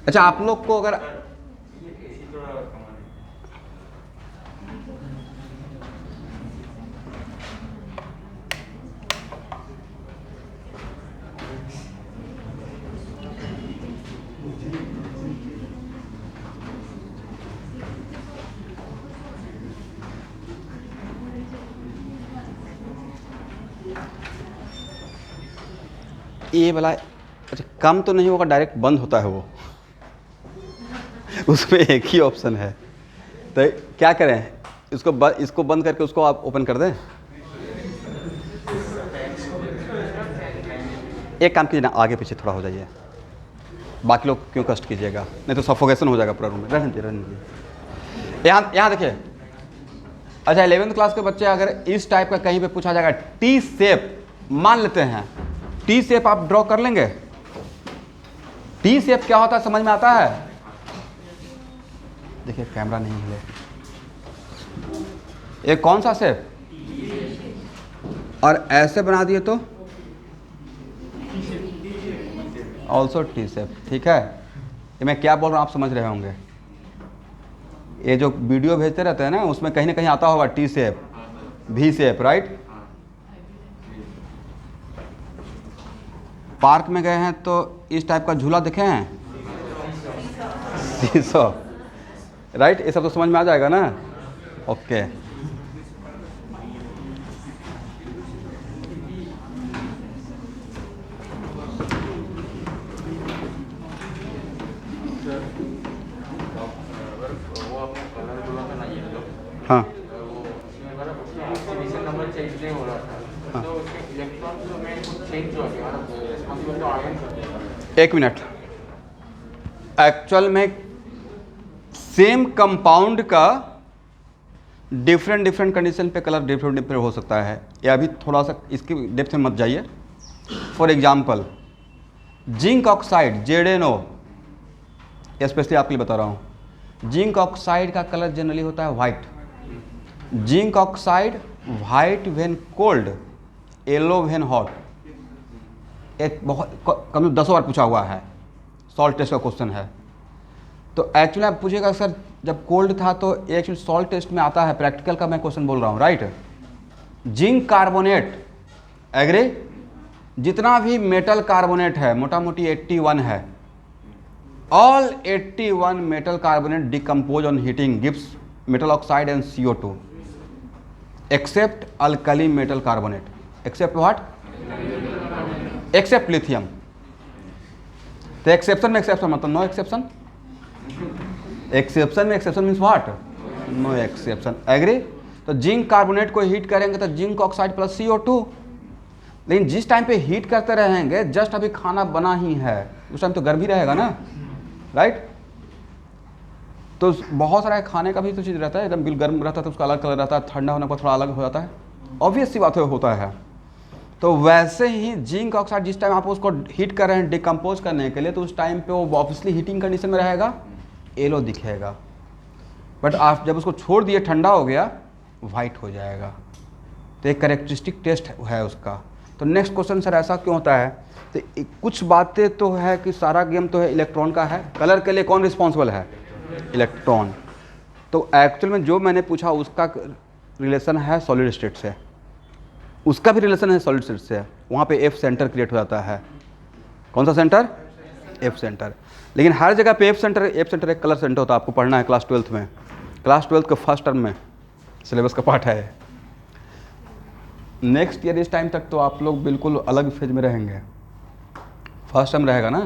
अच्छा, आप लोग को अगर ये वाला, अच्छा कम तो नहीं होगा, डायरेक्ट बंद होता है वो उसमें एक ही ऑप्शन है, तो क्या करें, इसको बंद करके उसको आप ओपन कर दें। एक काम कीजिए ना, आगे पीछे थोड़ा हो जाइए, बाकी लोग क्यों कष्ट कीजिएगा, नहीं तो सफोकेशन हो जाएगा पूरा रूम में। रहने दीजिए। यहाँ देखिए, अच्छा 11th क्लास के बच्चे अगर इस टाइप का कहीं पे पूछा जाएगा टी शेप, मान लेते हैं टी शेप आप ड्रॉ कर लेंगे। टी शेप क्या होता है समझ में आता है? देखिए कैमरा नहीं हिले, एक कौन सा शेप, और ऐसे बना दिए तो ऑल्सो टी शेप। ठीक है, ये मैं क्या बोल रहा हूँ आप समझ रहे होंगे। ये जो वीडियो भेजते रहते हैं ना, उसमें कहीं ना कहीं आता होगा टी शेप, भी शेप, राइट। पार्क में गए हैं तो इस टाइप का झूला देखे हैं, सीसॉ, राइट। ये सब तो समझ में आ जाएगा ना, ओके। हाँ एक मिनट, एक्चुअल में सेम कंपाउंड का डिफरेंट कंडीशन पे कलर डिफरेंट हो सकता है। या अभी थोड़ा सा इसकी डेप्थ में मत जाइए। For example zinc oxide ZnO, specially आपके लिए बता रहा हूँ, जिंक ऑक्साइड का कलर जनरली होता है white. Zinc oxide white when cold, yellow when hot. एक बहुत कम 10 बार पूछा हुआ है, सॉल्ट टेस्ट का क्वेश्चन है। तो एक्चुअली आप पूछिएगा सर जब कोल्ड था तो एक्चुअली सॉल्ट टेस्ट में आता है, प्रैक्टिकल का मैं क्वेश्चन बोल रहा हूँ, राइट। जिंक कार्बोनेट, एग्री, जितना भी मेटल कार्बोनेट है मोटा मोटी 81 है। All 81 metal carbonate decompose on heating gives metal oxide and CO2 except alkali metal carbonate. Except what? Except lithium. तो एक्सेप्शन में एक्सेप्शन मतलब नो एक्सेप्शन। एक्सेप्शन में exception means what? No exception, agree. तो zinc carbonate को heat करेंगे तो zinc oxide plus CO2। लेकिन जिस टाइम पे हीट करते रहेंगे, जस्ट अभी खाना बना ही है, उस टाइम तो गर्म ही रहेगा ना, राइट। तो बहुत सारा खाने का भी तो चीज़ रहता है, एकदम बिल गर्म रहता है तो उसका अलग कलर रहता है, ठंडा होने पर थोड़ा अलग हो जाता है, ऑब्वियस सी बात होता है। तो वैसे ही जिंक ऑक्साइड जिस टाइम आप उसको हीट कर रहे हैं डिकम्पोज करने के लिए, तो उस टाइम पे वो ऑब्वियसली हीटिंग कंडीशन में रहेगा, येलो दिखेगा। बट आप जब उसको छोड़ दिए, ठंडा हो गया, वाइट हो जाएगा। तो एक कैरेक्टरिस्टिक टेस्ट है उसका। तो नेक्स्ट क्वेश्चन सर ऐसा क्यों होता है? तो कुछ बातें तो है कि सारा गेम तो है इलेक्ट्रॉन का है। कलर के लिए कौन रिस्पॉन्सिबल है? इलेक्ट्रॉन। तो एक्चुअल में जो मैंने पूछा उसका रिलेशन है सॉलिड स्टेट से, उसका भी रिलेशन है सॉलिड स्टेट से। वहाँ पे एफ सेंटर क्रिएट हो जाता है। कौन सा सेंटर? F centre. लेकिन हर जगह पे एफ सेंटर एक कलर सेंटर होता है। आपको पढ़ना है क्लास 12th में, क्लास 12th के फर्स्ट टर्म में सिलेबस का पार्ट है। नेक्स्ट ईयर इस टाइम तक तो आप लोग बिल्कुल अलग फेज में रहेंगे। फर्स्ट टर्म रहेगा ना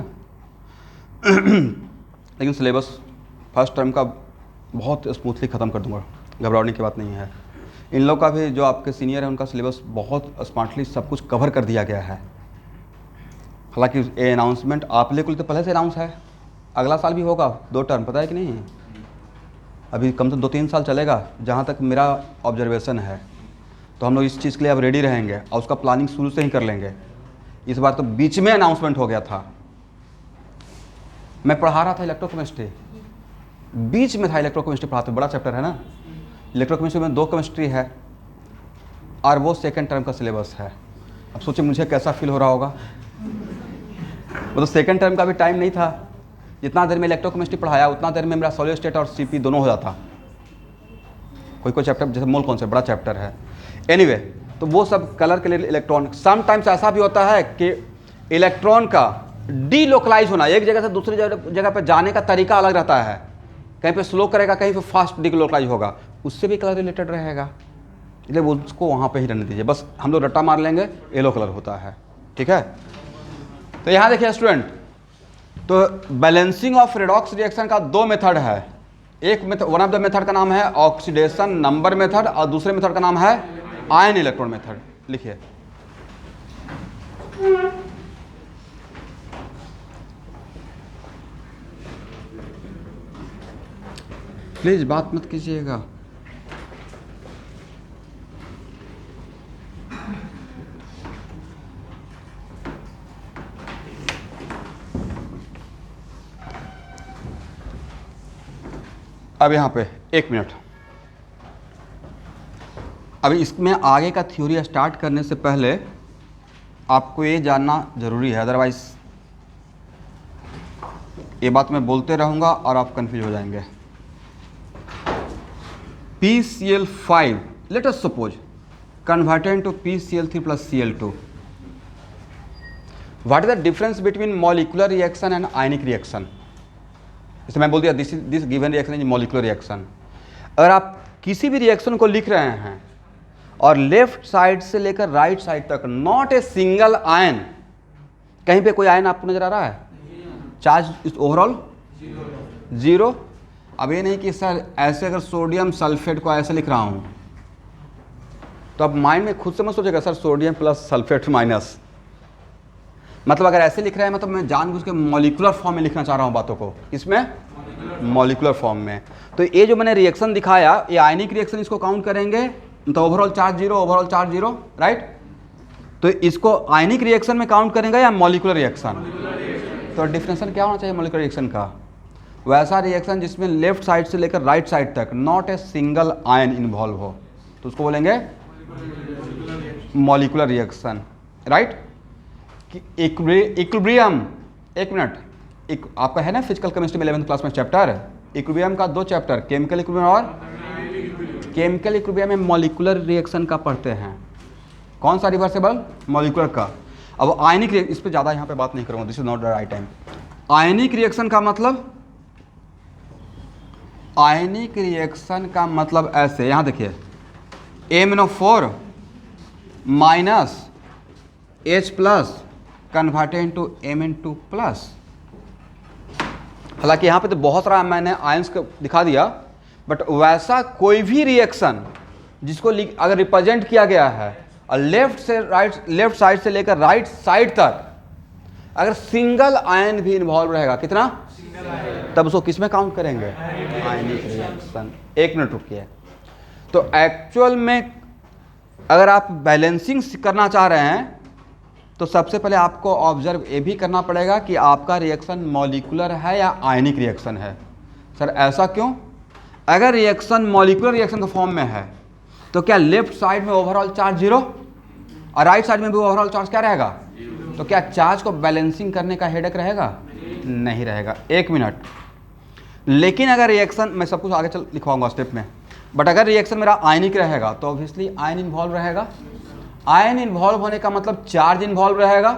लेकिन सिलेबस फर्स्ट टर्म का बहुत स्मूथली ख़त्म कर दूंगा, घबराने की बात नहीं है। इन लोग का भी जो आपके सीनियर है उनका सिलेबस बहुत स्मार्टली सब कुछ कवर कर दिया गया है। हालांकि ये अनाउंसमेंट आप लोग तो पहले से अनाउंस है, अगला साल भी होगा 2 टर्म, पता है कि नहीं? अभी कम से कम 2-3 साल चलेगा जहाँ तक मेरा ऑब्जर्वेशन है। तो हम लोग इस चीज़ के लिए अब रेडी रहेंगे और उसका प्लानिंग शुरू से ही कर लेंगे। इस बार तो बीच में अनाउंसमेंट हो गया था। मैं पढ़ा रहा था इलेक्ट्रोकेमिस्ट्री, बीच में था इलेक्ट्रोकेमिस्ट्री पढ़ाते, बड़ा चैप्टर है ना। इलेक्ट्रोकेमिस्ट्री में 2 केमिस्ट्री है और वो सेकेंड टर्म का सिलेबस है। अब सोचिए मुझे कैसा फील हो रहा होगा। वो तो सेकेंड टर्म का भी टाइम नहीं था। जितना देर में इलेक्ट्रोकेमिस्ट्री पढ़ाया उतना देर में मेरा सॉलिड स्टेट और सीपी दोनों हो जाता। कोई चैप्टर जैसे मोल कॉन्सेप्ट बड़ा चैप्टर है। एनीवे, तो वो सब कलर के लिए इलेक्ट्रॉन। समटाइम्स ऐसा भी होता है कि इलेक्ट्रॉन का डीलोकलाइज होना, एक जगह से दूसरी जगह पर जाने का तरीका अलग रहता है। कहीं पे स्लो करेगा, कहीं पे फास्ट डीलोकलाइज होगा, उससे भी कलर रिलेटेड रहेगा। इसलिए वो उसको वहाँ पे ही रहने दीजिए। बस हम लोग रट्टा मार लेंगे, येलो कलर होता है, ठीक है। तो यहाँ देखिए स्टूडेंट, तो बैलेंसिंग ऑफ रेडॉक्स रिएक्शन का 2 मेथड है। एक method, one of the method का नाम है ऑक्सीडेशन नंबर मेथड और दूसरे मेथड का नाम है आयन इलेक्ट्रॉन मेथड। लिखिए, प्लीज बात मत कीजिएगा। अब यहाँ पे 1 मिनट। अभी इसमें आगे का थ्योरी स्टार्ट करने से पहले आपको ये जानना ज़रूरी है, अदरवाइज ये बात मैं बोलते रहूँगा और आप कंफ्यूज हो जाएंगे। PCl5, let us suppose, converted into PCl3 plus Cl2. What is the difference between molecular reaction and ionic reaction? इसे मैं बोल दिया this given reaction is molecular reaction. अगर आप किसी भी रिएक्शन को लिख रहे हैं और लेफ्ट साइड से लेकर राइट साइड तक नॉट ए सिंगल आयन, कहीं पे कोई आयन आपको नजर आ रहा है? Charge is overall 0। अब ये नहीं कि सर ऐसे अगर सोडियम सल्फेट को ऐसे लिख रहा हूँ तो अब माइंड में खुद से मत सोचेगा sir sodium plus sulphate minus, मतलब अगर ऐसे लिख रहे हैं मतलब मैं जानबूझ के मॉलिक्यूलर फॉर्म में लिखना चाह रहा हूँ बातों को। इसमें मॉलिक्यूलर फॉर्म में। तो ये जो मैंने रिएक्शन दिखाया ये आयनिक रिएक्शन, इसको काउंट करेंगे तो overall charge 0, overall charge 0, right. तो इसको आयनिक रिएक्शन में काउंट करेंगे या मॉलिक्यूलर रिएक्शन? तो डिफरेंशिएशन क्या होना चाहिए मॉलिक्यूलर रिएक्शन का? वैसा रिएक्शन जिसमें लेफ्ट साइड से लेकर राइट साइड तक not a single ion involve हो, तो उसको बोलेंगे molecular reaction, right. Equilibrium, 1 minute, आपका है ना फिजिकल केमिस्ट्री में 11th क्लास में चैप्टर इक्विलिब्रियम का 2 चैप्टर, केमिकल इक्विलिब्रियम और केमिकल इक्विलिब्रियम में मॉलिक्यूलर रिएक्शन का पढ़ते हैं। कौन सा रिवर्सिबल? मॉलिक्यूलर का। अब आयनिक, इस पे ज़्यादा यहाँ पे बात नहीं करूँगा, this is not the right time. Ionic reaction का मतलब, आयनिक रिएक्शन का मतलब ऐसे, यहाँ देखिए MnO4 minus H plus converted into Mn2 plus. हालांकि यहाँ पे तो बहुत सारा मैंने आयंस को दिखा दिया, बट वैसा कोई भी रिएक्शन जिसको अगर रिप्रेजेंट किया गया है और लेफ्ट साइड से लेकर राइट साइड तक अगर सिंगल आयन भी इन्वॉल्व रहेगा, कितना? तब उसको किस में काउंट करेंगे? आयनिक रिएक्शन। 1 मिनट रुकिए। तो एक्चुअल में अगर आप बैलेंसिंग करना चाह रहे हैं तो सबसे पहले आपको ऑब्जर्व ये भी करना पड़ेगा कि आपका रिएक्शन मॉलिक्यूलर है या आयनिक रिएक्शन है। सर ऐसा क्यों? अगर रिएक्शन मॉलिक्यूलर रिएक्शन के फॉर्म में है तो क्या लेफ्ट साइड में ओवरऑल चार्ज 0 और राइट साइड में भी ओवरऑल चार्ज क्या रहेगा? तो क्या चार्ज को बैलेंसिंग करने का हेडेक रहेगा? नहीं रहेगा। 1 मिनट। लेकिन अगर रिएक्शन, मैं सब कुछ आगे चल लिखवाऊंगा स्टेप में, बट अगर रिएक्शन मेरा आयनिक रहेगा तो ऑब्वियसली आयन इन्वॉल्व रहेगा। आयन इन्वॉल्व होने का मतलब चार्ज इन्वॉल्व रहेगा।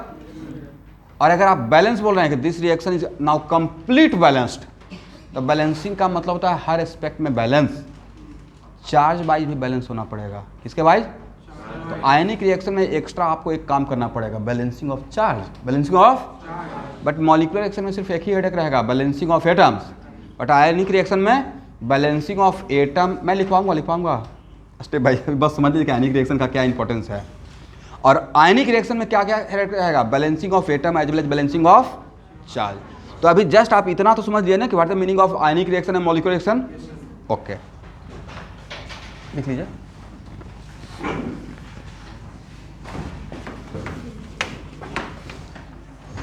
और अगर आप बैलेंस बोल रहे हैं कि this reaction is now complete balanced, तो बैलेंसिंग का मतलब होता है हर एस्पेक्ट में बैलेंस। चार्ज वाइज भी बैलेंस होना पड़ेगा। किसके वाइज? तो आयनिक रिएक्शन में एक्स्ट्रा आपको एक काम करना पड़ेगा, balancing of charge, balancing of. But molecular reaction में सिर्फ एक ही हेडेक रहेगा, balancing of atoms. But ionic reaction में बैलेंसिंग ऑफ एटम मैं लिखवाऊंगा स्टेप बाय स्टेप, बस समझ लीजिए कि आयनिक रिएक्शन का क्या इंपॉर्टेंस है। और आयनिक रिएक्शन में क्या क्या हेडेक रहेगा? Balancing of atom as well as balancing of charge. तो अभी जस्ट आप इतना तो समझ लिए ना कि what is the meaning of ionic reaction and molecular reaction. Okay, लिख लीजिए।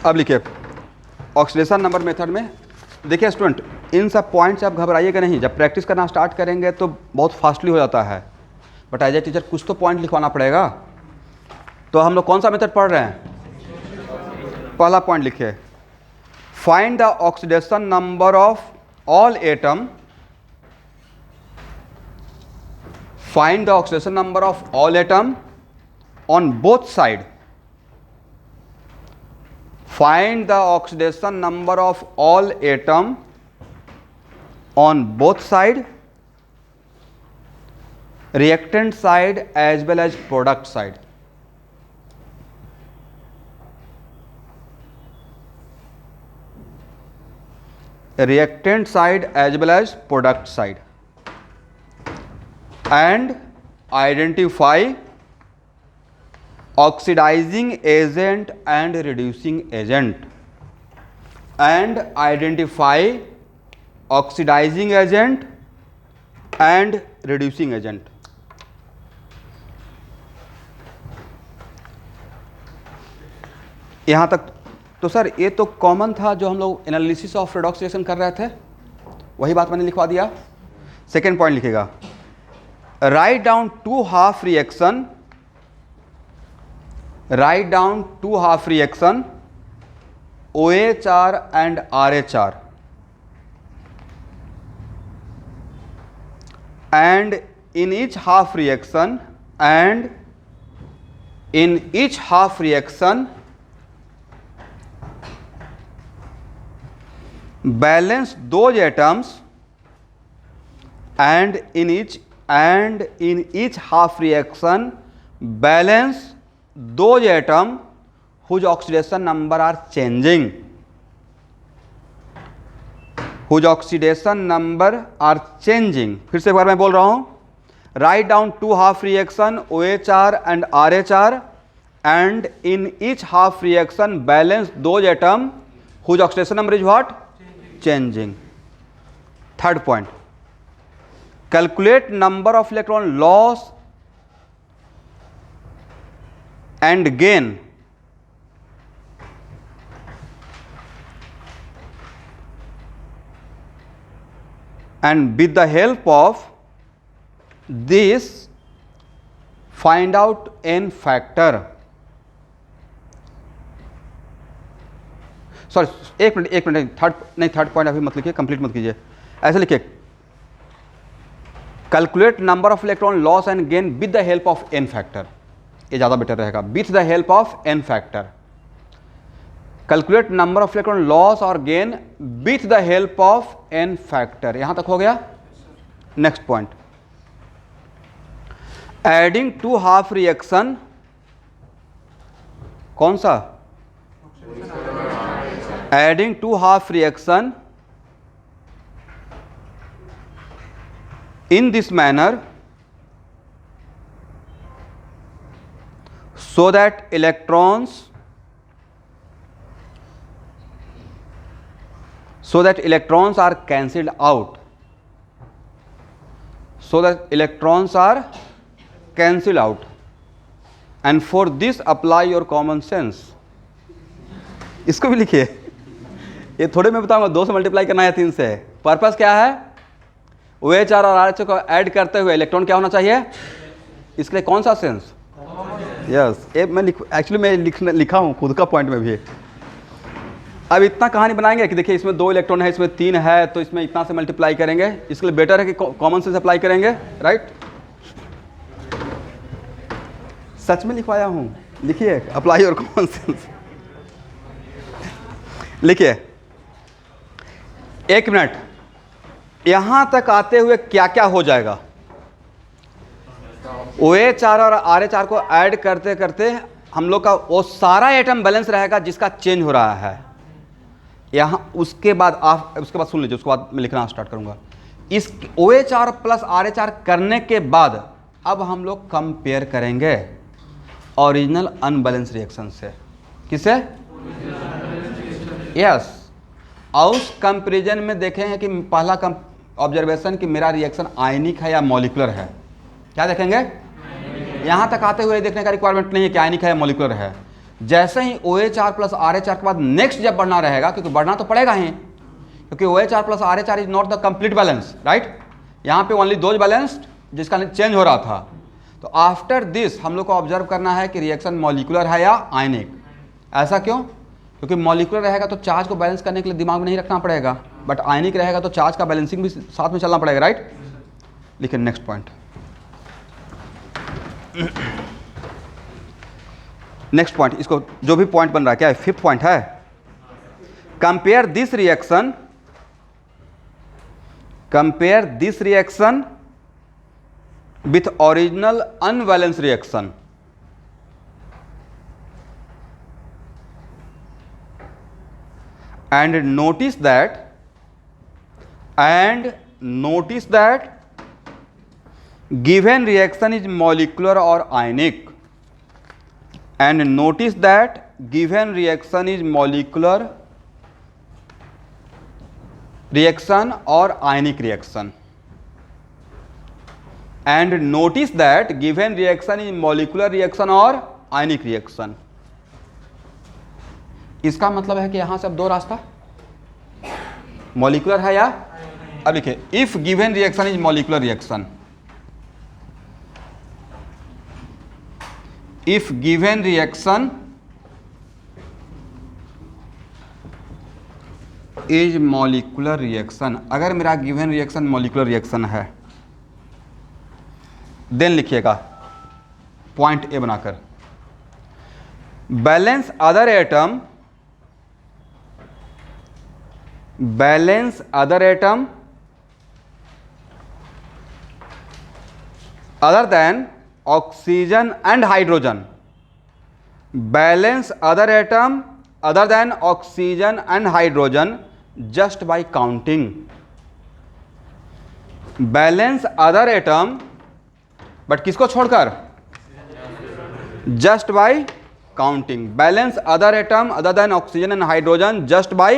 अब लिखिए ऑक्सीडेशन नंबर मेथड में। देखिए स्टूडेंट, इन सब पॉइंट से आप घबराइएगा नहीं। जब प्रैक्टिस करना स्टार्ट करेंगे तो बहुत फास्टली हो जाता है, बट एज ए टीचर कुछ तो पॉइंट लिखवाना पड़ेगा। तो हम लोग कौन सा मेथड पढ़ रहे हैं? पहला पॉइंट लिखिए, find the oxidation number of all atom, find the oxidation number of all atom on both side, find the oxidation number of all atom on both side, reactant side as well as product side. Reactant side as well as product side, and identify oxidizing agent and reducing agent, and identify oxidizing agent and reducing agent. यहाँ तक तो sir ये तो common था जो हम लोग analysis of redox reaction कर रहे थे, वही बात मैंने लिखवा दिया। सेकेंड पॉइंट लिखेगा, write down two half reaction, write down two half reaction OHR and RHR, and in each half reaction balance those atoms, and in each half reaction balance those atom whose oxidation number are changing, whose oxidation number are changing। फिर से एक बार मैं बोल रहा हूं, write down two half reaction OHR and RHR, and in each half reaction balance those atom whose oxidation number is what? Changing. Third point, calculate number of electron loss and gain and with the help of this find out n factor। Sorry एक minute third point अभी मत लिखिए, complete मत कीजिए, ऐसे लिखिए, calculate number of electron loss and gain with the help of n factor. ये ज़्यादा बेटर रहेगा, with the help of n factor. Calculate number of electron loss और gain with the help of n factor. यहां तक हो गया। Next point, adding to half reaction, कौन सा? Adding to half reaction in this manner so that electrons are cancelled out, so that electrons are cancelled out and for this apply your common sense. इसको भी लिखिए, ये थोड़े मैं बताऊंगा 2 से मल्टीप्लाई करना है 3 से। पर्पस क्या है? OH और RH को ऐड करते हुए इलेक्ट्रॉन क्या होना चाहिए, इसके लिए कौन सा सेंस? यस, ये मैं एक्चुअली मैं लिखा हूँ खुद का पॉइंट में भी। अब इतना कहानी बनाएंगे कि देखिए इसमें 2 इलेक्ट्रॉन है, इसमें 3 है, तो इसमें इतना से मल्टीप्लाई करेंगे। इसके लिए बेटर है कि कॉमन सेंस अप्लाई करेंगे, राइट? सच में लिखवाया हूँ, लिखिए अप्लाई योर कॉमन सेंस। लिखिए 1 मिनट, यहां तक आते हुए क्या क्या हो जाएगा? OH और RH को ऐड करते करते हम लोग का वो सारा एटम बैलेंस रहेगा जिसका चेंज हो रहा है यहां। उसके बाद सुन लीजिए, उसके बाद मैं लिखना स्टार्ट करूंगा। इस OH प्लस RH करने के बाद अब हम लोग कंपेयर करेंगे ओरिजिनल अनबैलेंस रिएक्शन से। किसे? यस। और उस कंपेरिजन में देखेंगे कि पहला ऑब्जर्वेशन कि मेरा रिएक्शन आयनिक है या मॉलिक्यूलर है। क्या देखेंगे? यहां तक आते हुए देखने का रिक्वायरमेंट नहीं है कि आयनिक है या मॉलिक्यूलर है। जैसे ही OH प्लस RH के बाद नेक्स्ट जब बढ़ना रहेगा, क्योंकि बढ़ना तो पड़ेगा ही, क्योंकि OH plus RH is not the complete balance, right? यहाँ पे ओनली दोज बैलेंस्ड जिसका चेंज हो रहा था। तो आफ्टर दिस हम लोग को ऑब्जर्व करना है कि रिएक्शन मॉलिक्यूलर है या आयनिक। ऐसा क्यों? क्योंकि मॉलिक्यूलर रहेगा तो चार्ज को बैलेंस करने के लिए दिमाग में नहीं रखना पड़ेगा, बट आयनिक रहेगा तो चार्ज का बैलेंसिंग भी साथ में चलना पड़ेगा, राइट? लेकिन नेक्स्ट पॉइंट, नेक्स्ट पॉइंट, इसको जो भी पॉइंट बन रहा है क्या है? 5th पॉइंट है, compare this reaction with original unbalance reaction. and notice that given reaction is molecular or ionic, and notice that given reaction is molecular reaction or ionic reaction, and notice that given reaction is molecular reaction or ionic reaction। इसका मतलब है कि यहां से अब 2 रास्ता, molecular है या, अब लिखिए if given reaction is molecular reaction, if given reaction is molecular reaction, अगर मेरा गिवन रिएक्शन मॉलिक्यूलर रिएक्शन है, देन लिखिएगा पॉइंट ए बनाकर, balance other atom other than oxygen and hydrogen, balance other atom other than oxygen and hydrogen just by counting, balance other atom but किसको छोड़कर? just by counting, balance other atom other than oxygen and hydrogen just by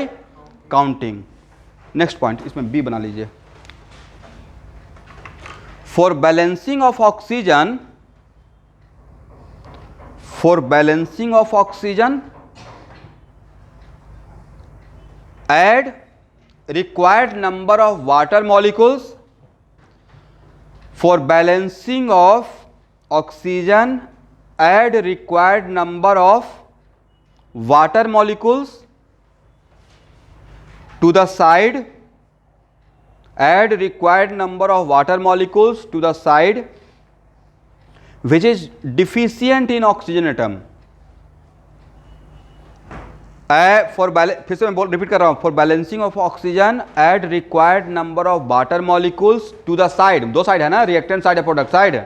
counting. Next point, इसमें B बना लीजिए, for balancing of oxygen add required number of water molecules, for balancing of oxygen add required number of water molecules to the side, add required number of water molecules to the side which is deficient in oxygen atom, फिर से मैं repeat कर रहा हूं, for balancing of oxygen add required number of water molecules to the side, 2 side है ना, reactant side या product side,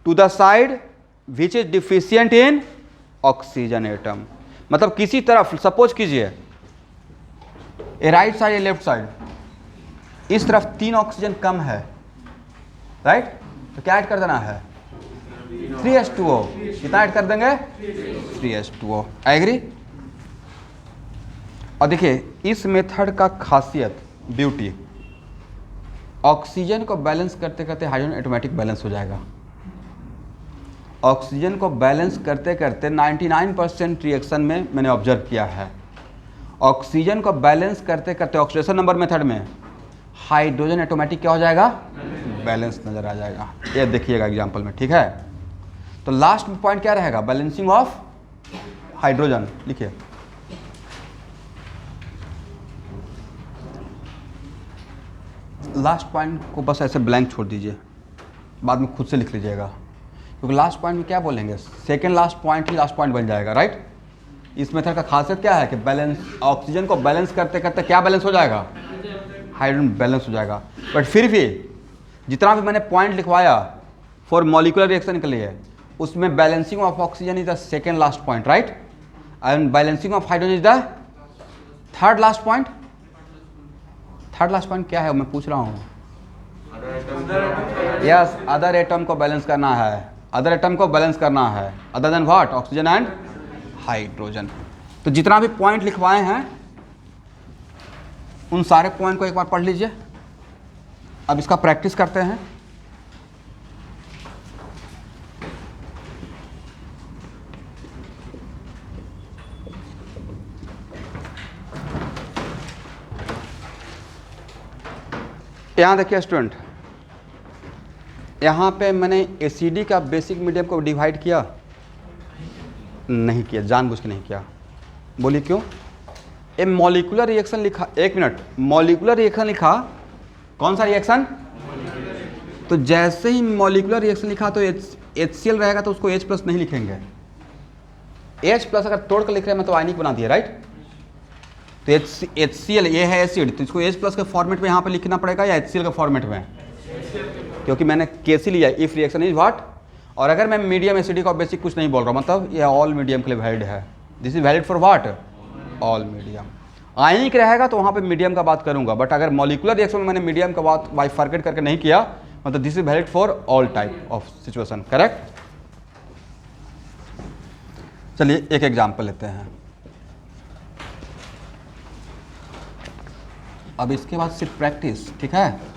to the side which is deficient in oxygen atom. मतलब किसी तरफ, सपोज कीजिए ए राइट साइड या left side, इस तरफ 3 ऑक्सीजन कम है, राइट? तो क्या ऐड कर देना है? 3H2O। कितना ऐड कर देंगे? 3H2O। एग्री? और देखिए इस मेथड का खासियत, ब्यूटी, ऑक्सीजन को बैलेंस करते करते हाइड्रोजन ऑटोमेटिक बैलेंस हो जाएगा। ऑक्सीजन को बैलेंस करते करते 99% रिएक्शन में मैंने ऑब्जर्व किया है। ऑक्सीजन को बैलेंस करते करते ऑक्सीडेशन नंबर मेथड में हाइड्रोजन ऑटोमेटिक क्या हो जाएगा, बैलेंस नजर आ जाएगा। ये देखिएगा एग्जांपल में, ठीक है। तो लास्ट पॉइंट क्या रहेगा, बैलेंसिंग ऑफ हाइड्रोजन। लिखिए लास्ट पॉइंट को बस ऐसे ब्लैंक छोड़ दीजिए, बाद में खुद से लिख लीजिएगा, क्योंकि लास्ट पॉइंट में क्या बोलेंगे, सेकेंड लास्ट पॉइंट ही लास्ट पॉइंट बन जाएगा, राइट। इस मेथड का खासियत क्या है कि बैलेंस, ऑक्सीजन को बैलेंस करते करते क्या बैलेंस हो जाएगा, हाइड्रोजन बैलेंस हो जाएगा। बट फिर भी जितना भी मैंने पॉइंट लिखवाया फॉर मॉलिकुलर रिएक्शन के लिए, उसमें balancing of oxygen is the second last point, right, and balancing of hydrogen is the third last point. Third last point क्या है मैं पूछ रहा हूँ। यस, अदर एटम को बैलेंस करना है, अदर एटम को बैलेंस करना है, other than what, oxygen and hydrogen. तो जितना भी पॉइंट लिखवाए हैं उन सारे पॉइंट को एक बार पढ़ लीजिए। अब इसका प्रैक्टिस करते हैं। यहाँ देखिए स्टूडेंट, यहाँ पे मैंने एसिडी का बेसिक मीडियम को डिवाइड किया नहीं किया, जानबूझ के नहीं किया। बोलिए क्यों। ए मॉलिकुलर रिएक्शन लिखा, एक मिनट, मॉलिकुलर रिएक्शन लिखा, कौन सा रिएक्शन, तो जैसे ही मॉलिकुलर रिएक्शन लिखा तो HCl रहेगा तो उसको H+ नहीं लिखेंगे। H+ अगर तोड़ कर लिख रहे हैं मैं तो आयनिक बना दिया, राइट। तो HCl ये है एसिड, तो इसको H+ के फॉर्मेट में यहाँ पे लिखना पड़ेगा या HCl के फॉर्मेट में, क्योंकि मैंने KC लिया, इफ रिएक्शन इज व्हाट। और अगर मैं मीडियम एसिडिक और बेसिक कुछ नहीं बोल रहा हूँ, मतलब ये ऑल मीडियम के लिए वैलिड है, this is valid for what, all medium. Ionic रहेगा तो वहाँ पे मीडियम का बात करूँगा, बट अगर मॉलिकुलर रिएक्शन में मैंने मीडियम का बात बाइफर्केट करके नहीं किया, मतलब this is valid for all type of situation, correct. चलिए एक एग्जाम्पल लेते हैं। अब इसके बाद सिर्फ प्रैक्टिस, ठीक है।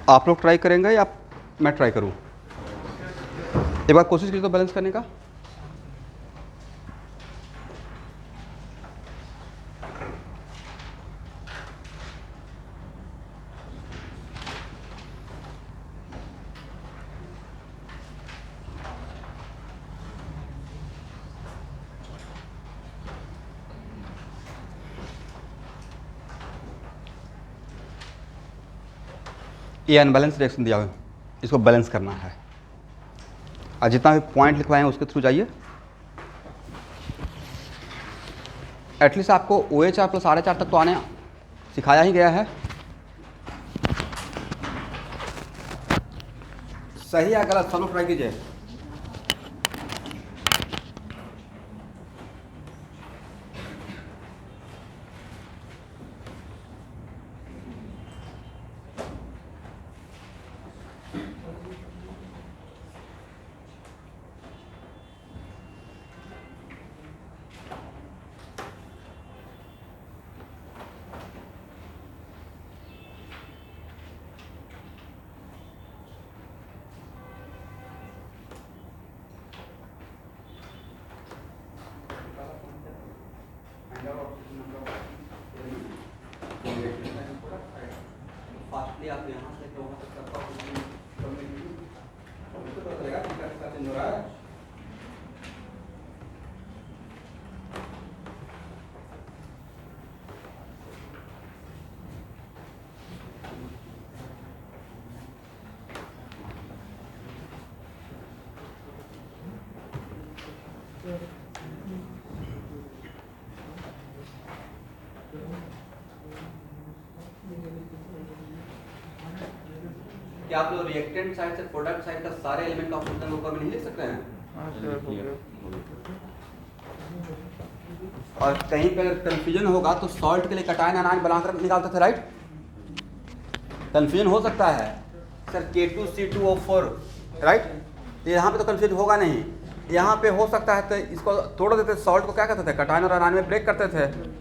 आप लोग ट्राई करेंगे या मैं ट्राई करूं, एक बार कोशिश कीजिए तो बैलेंस करने का। ये अनबैलेंस रिएक्शन दिया हुआ है, इसको बैलेंस करना है। और जितना भी पॉइंट लिखवाए हैं उसके थ्रू जाइए। एटलीस्ट आपको OH + RH तक तो आने सिखाया ही गया है। सही या गलत, सब लोग ट्राई कीजिए। आप यहाँ से वहाँ तक कर पाओगे, तो चलेगा, कितना चेंज हो रहा है। क्या आप लोग रिएक्टेंट साइड से प्रोडक्ट साइड का सारे एलिमेंट का ऑक्सीजन ऊपर में नहीं लिख सकते हैं? और कहीं पे अगर कंफ्यूजन होगा तो सॉल्ट के लिए कटायन आनायन बनाकर निकालते थे, राइट? कंफ्यूजन हो सकता है सर K2C2O4, राइट? तो यहाँ पे तो कंफ्यूजन होगा नहीं, यहाँ पे हो सकता है तो इसको तोड़ देते, सॉल्ट को क्या कहते थे, कटायन और आनायन में ब्रेक करते थे।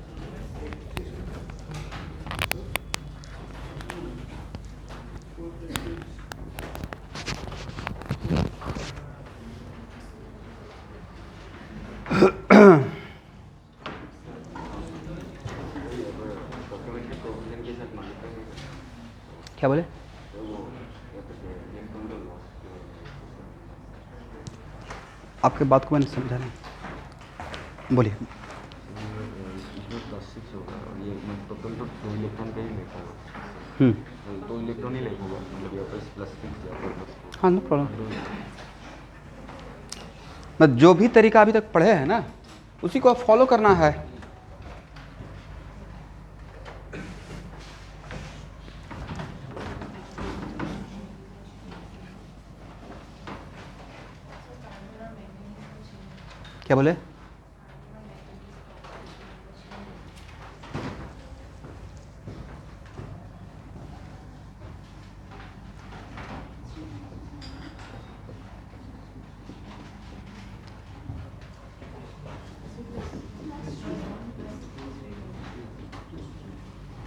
क्या बोले? आपके बात को मैंने समझा नहीं, बोलिए। हाँ, नो प्रॉब्लम। मतलब जो भी तरीका अभी तक पढ़े हैं ना, उसी को फॉलो करना है। क्या बोले?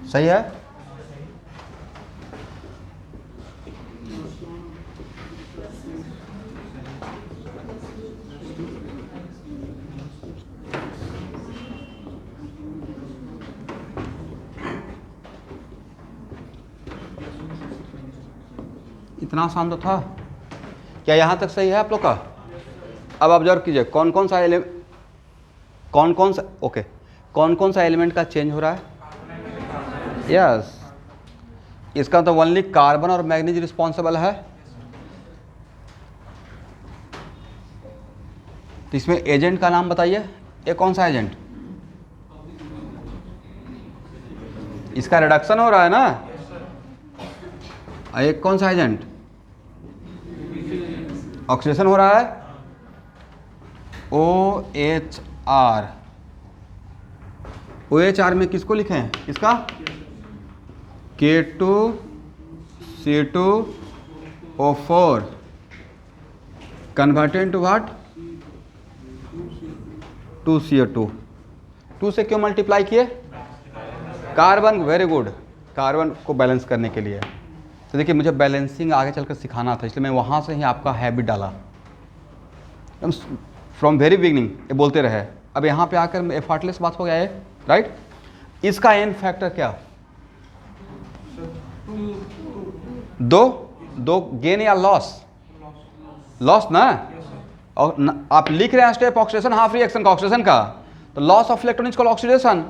सही है। इतना आसान तो था। क्या यहाँ तक सही है आप लोग का? अब ऑब्जर्व कीजिए कौन कौन सा एलिमेंट का चेंज हो रहा है। यस, इसका तो ओनली कार्बन और मैग्नीज रिस्पॉन्सिबल है। तो इसमें एजेंट का नाम बताइए, ये कौन सा एजेंट? इसका रिडक्शन हो रहा है ना। एक कौन सा एजेंट? ऑक्सीडेशन हो रहा है, OHR। OHR में किसको लिखें? इसका K2C2O4 converted to what? 2CO2। 2 से क्यों मल्टीप्लाई किए? कार्बन, वेरी गुड, कार्बन को बैलेंस करने के लिए। तो देखिए मुझे बैलेंसिंग आगे चलकर सिखाना था, इसलिए मैं वहाँ से ही आपका हैबिट डाला फ्रॉम वेरी बिगनिंग, ये बोलते रहे। अब यहाँ पे आकर एफर्टलेस बात हो गया है, राइट? इसका एन फैक्टर क्या? दो गेन या लॉस? लॉस ना। और आप लिख रहे हैं स्टेप ऑक्सीडेशन, हाफ रिएक्शन का ऑक्सीडेशन का, तो loss of electron is called oxidation.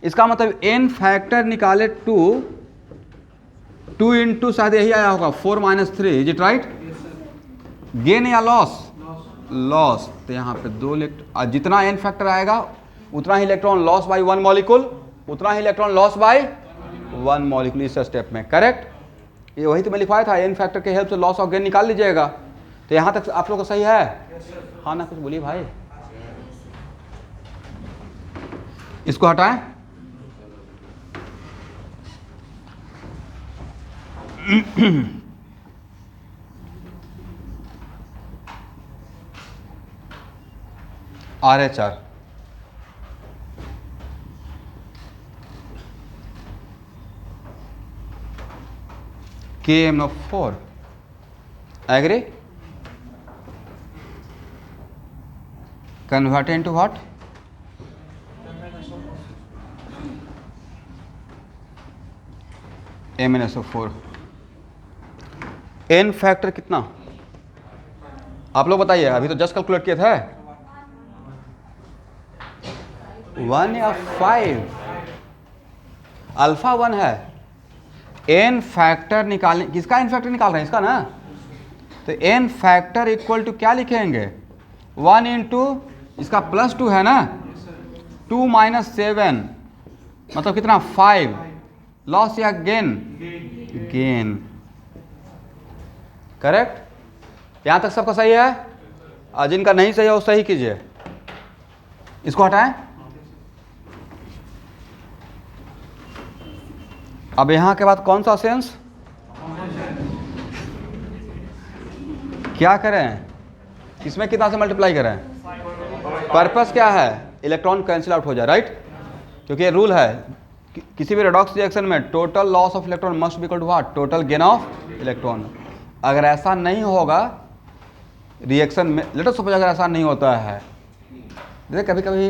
इसका मतलब एन फैक्टर निकाले 2 इंटू शायद यही आया होगा 4 - 3, इज इट राइट? गेन या लॉस? लॉस। तो यहाँ पे 2 इलेक्ट्रॉन, जितना एन फैक्टर आएगा उतना ही इलेक्ट्रॉन लॉस बाय 1 मॉलिक्यूल, उतना ही इलेक्ट्रॉन लॉस बाय 1 मॉलिक्यूल इस स्टेप में, करेक्ट? ये वही तो मैं लिखवाया था, एन फैक्टर के हेल्प से लॉस और गेन निकाल लीजिएगा। तो यहाँ तक आप लोग को सही है? हाँ ना, कुछ बोलिए भाई। इसको हटाएं। RH KMnO4, agree? Convert into what? MnSO4। N factor कितना आप लोग बताइए, अभी तो जस्ट कैलकुलेट किए थे। 1 या 5? अल्फा 1 है। एन फैक्टर निकालने, किसका एन फैक्टर निकाल रहे हैं? इसका ना। तो एन फैक्टर इक्वल टू क्या लिखेंगे? 1 इंटू इसका +2 है ना, 2 - 7 मतलब कितना? 5। लॉस या गेन? गेन। करेक्ट। यहाँ तक सबका सही है, और जिनका नहीं सही है वो सही कीजिए। इसको हटाएं। अब यहाँ के बाद कौन सा सेंस, क्या करें, इसमें कितना से मल्टीप्लाई करें, पर्पस क्या है, इलेक्ट्रॉन कैंसिल आउट हो जाए, राइट। क्योंकि ये रूल है किसी भी रेडॉक्स रिएक्शन में total loss of electron must be equal to what, total gain of electron. अगर ऐसा नहीं होगा रिएक्शन में, लेट अस सपोज अगर ऐसा नहीं होता है, जैसे कभी कभी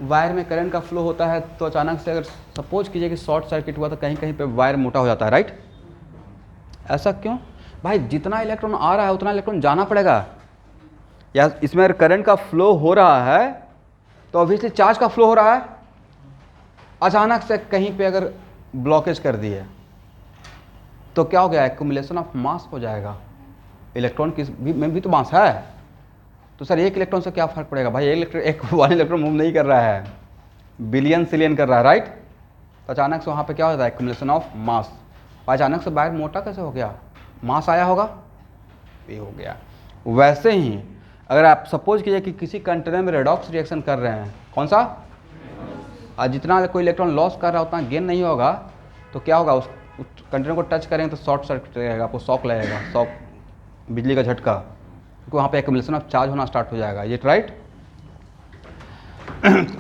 वायर में करंट का फ्लो होता है तो अचानक से अगर सपोज कीजिए कि शॉर्ट सर्किट हुआ तो कहीं कहीं पे वायर मोटा हो जाता है, राइट। ऐसा क्यों भाई, जितना इलेक्ट्रॉन आ रहा है उतना इलेक्ट्रॉन जाना पड़ेगा, या इसमें अगर करंट का फ्लो हो रहा है तो ऑब्वियसली चार्ज का फ्लो हो रहा है। अचानक से कहीं पे अगर ब्लॉकेज कर दिए तो क्या हो गया, एक्यूमुलेशन ऑफ मास हो जाएगा। इलेक्ट्रॉन में भी तो मास है, तो सर एक इलेक्ट्रॉन से क्या फर्क पड़ेगा भाई, एक वन इलेक्ट्रॉन मूव नहीं कर रहा है, बिलियन सिलियन कर रहा है, राइट। तो अचानक से वहाँ पे क्या हो जाता है, एक्यूमुलेशन ऑफ मास। अचानक से वायर मोटा कैसे हो गया, मास आया होगा, ये हो गया। वैसे ही अगर आप सपोज कीजिए कि किसी कंटेनर में रेडॉक्स रिएक्शन कर रहे हैं, कौन सा, आज जितना कोई इलेक्ट्रॉन लॉस कर रहा है उतना गेन नहीं होगा, तो क्या होगा, उस कंटेनर को टच करेंगे तो शॉर्ट सर्किट रहेगा, आपको शॉक लगेगा, शॉक, बिजली का झटका, क्योंकि वहाँ पे एक्यूमुलेशन ऑफ चार्ज होना स्टार्ट हो जाएगा, ये राइट।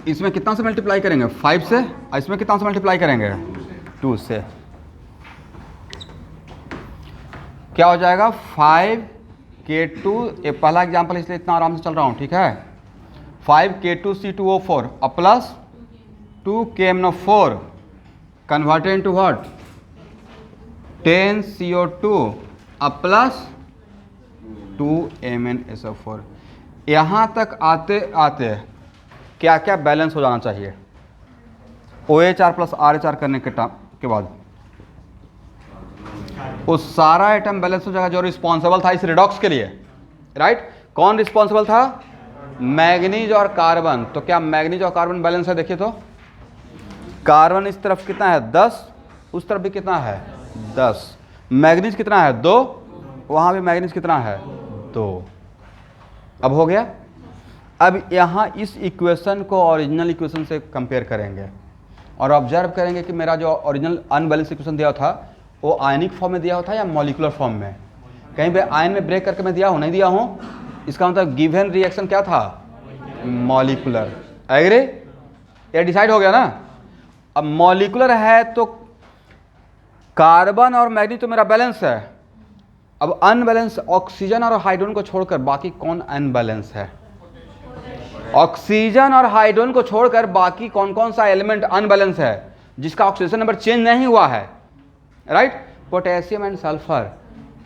इसमें कितना से मल्टीप्लाई करेंगे, 5 से, और इसमें कितना से मल्टीप्लाई करेंगे, 2 से। क्या हो जाएगा, 5K2, ये पहला एग्जाम्पल इसलिए इतना आराम से चल रहा हूँ, ठीक है। 5K2C2O4 और plus 2KMnO4 converted into what, 10CO2 और प्लस 2MnSO4। यहाँ तक आते आते क्या क्या बैलेंस हो जाना चाहिए, OH प्लस RH करने के बाद वो सारा आइटम बैलेंस हो जाएगा जो रिस्पॉन्सिबल था इस रिडॉक्स के लिए, राइट। कौन रिस्पॉन्सिबल था, मैग्नीज और कार्बन। तो क्या मैग्नीज और कार्बन बैलेंस है, देखिए तो कार्बन इस तरफ कितना है 10, उस तरफ भी कितना है 10, मैग्नीज कितना है 2, वहाँ भी मैग्नीज कितना है 2। अब हो गया। अब यहाँ इस इक्वेशन को ओरिजिनल इक्वेशन से कंपेयर करेंगे और ऑब्जर्व करेंगे कि मेरा जो ओरिजिनल अनबैलेंस इक्वेशन दिया था वो आयनिक फॉर्म में दिया होता है या मॉलिकुलर फॉर्म में। कहीं पे आयन में ब्रेक करके मैं दिया हूँ, नहीं दिया हूँ, इसका मतलब गिवन रिएक्शन क्या था, मॉलिकुलर। एग्री, ये डिसाइड हो गया ना। अब मॉलिकुलर है तो कार्बन और मैग्नीज तो मेरा बैलेंस है। अब अनबैलेंस ऑक्सीजन और हाइड्रोजन को छोड़कर बाकी कौन अनबैलेंस है, ऑक्सीजन और हाइड्रोजन को छोड़कर बाकी कौन कौन सा एलिमेंट अनबैलेंस है जिसका ऑक्सीजन नंबर चेंज नहीं हुआ है, right. Potassium and sulphur,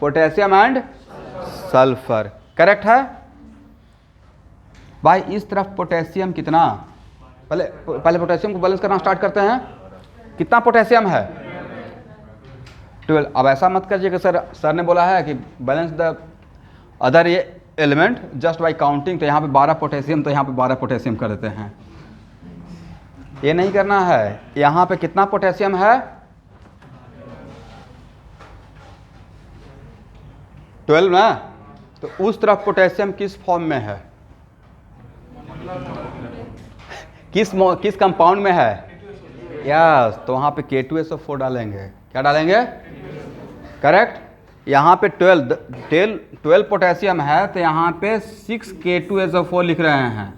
potassium and sulphur, correct है भाई। इस तरफ पोटेशियम कितना, पहले पोटेशियम को बैलेंस करना स्टार्ट करते हैं। कितना पोटेशियम है 12। अब ऐसा मत करिए कि सर ने बोला है कि balance the other element just by counting, तो यहाँ पे 12 पोटेशियम तो यहाँ पे 12 पोटेशियम कर देते हैं, ये नहीं करना है। यहाँ पे कितना पोटेशियम है 12 ना, तो उस तरफ पोटेशियम किस फॉर्म में है, किस कंपाउंड में है, यस, तो वहाँ पे K2SO4 डालेंगे। क्या डालेंगे, करेक्ट। यहाँ पे 12 पोटेशियम है तो यहाँ पे 6K2SO4 लिख रहे हैं,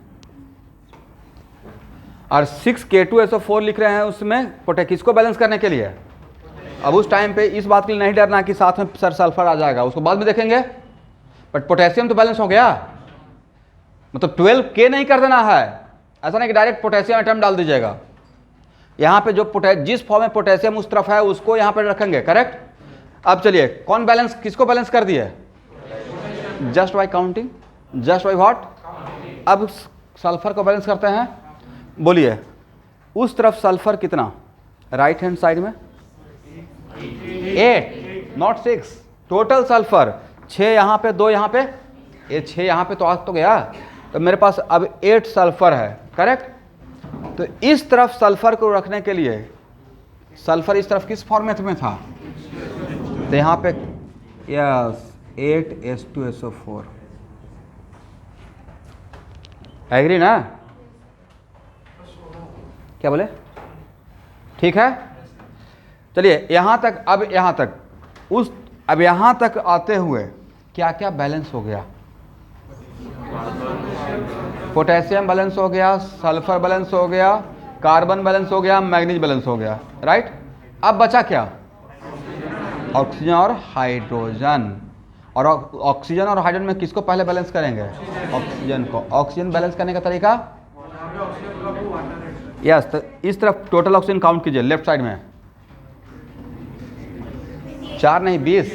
और 6K2SO4 लिख रहे हैं उसमें किसको बैलेंस करने के लिए। अब उस टाइम पे इस बात के लिए नहीं डरना कि साथ में सर सल्फर आ जाएगा, उसको बाद में देखेंगे, बट पोटेशियम तो बैलेंस हो गया। मतलब 12K नहीं कर देना है, ऐसा नहीं कि डायरेक्ट पोटेशियम एटम डाल दीजिएगा। यहाँ पे जो जिस फॉर्म में पोटेशियम उस तरफ है उसको यहाँ पे रखेंगे, करेक्ट। अब चलिए कौन बैलेंस, किसको बैलेंस कर दिए, just by counting, just by what. अब सल्फर को बैलेंस करते हैं, बोलिए उस तरफ सल्फर कितना, राइट हैंड साइड में 8 नॉट 6, टोटल सल्फर 6 यहाँ पे, 2 यहाँ पे, ये 6 यहाँ पे तो आ तो गया, तो मेरे पास अब 8 सल्फर है, करेक्ट। तो इस तरफ सल्फर को रखने के लिए, सल्फर इस तरफ किस फॉर्मेट में था, तो यहाँ पे यस 8H2SO4। एग्री ना? क्या बोले? ठीक है, चलिए यहाँ तक। अब यहाँ तक आते हुए क्या क्या बैलेंस हो गया? पोटेशियम बैलेंस हो गया, सल्फर बैलेंस हो गया, कार्बन बैलेंस हो गया, मैग्नीज बैलेंस हो गया, राइट। अब बचा क्या? ऑक्सीजन और हाइड्रोजन। और ऑक्सीजन और हाइड्रोजन में किसको पहले बैलेंस करेंगे? ऑक्सीजन को। ऑक्सीजन बैलेंस करने का तरीका, यस, तो इस तरफ टोटल ऑक्सीजन काउंट कीजिए, लेफ्ट साइड में 4 नहीं 20,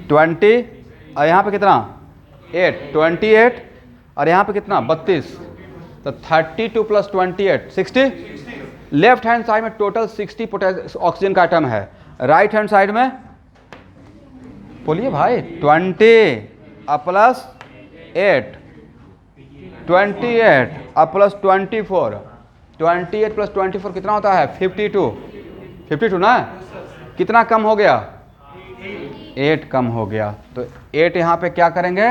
20, और यहाँ पे कितना? 8, 28, और यहाँ पे कितना? 32, तो 32 + 28 60। लेफ्ट हैंड साइड में टोटल 60 ऑक्सीजन का आइटम है। राइट हैंड साइड में बोलिए भाई 20 + 8, 28 + 24, 28 + 24 कितना होता है? 52, 52 ना? कितना कम हो गया? 8 कम हो गया। तो 8 यहाँ पे क्या करेंगे?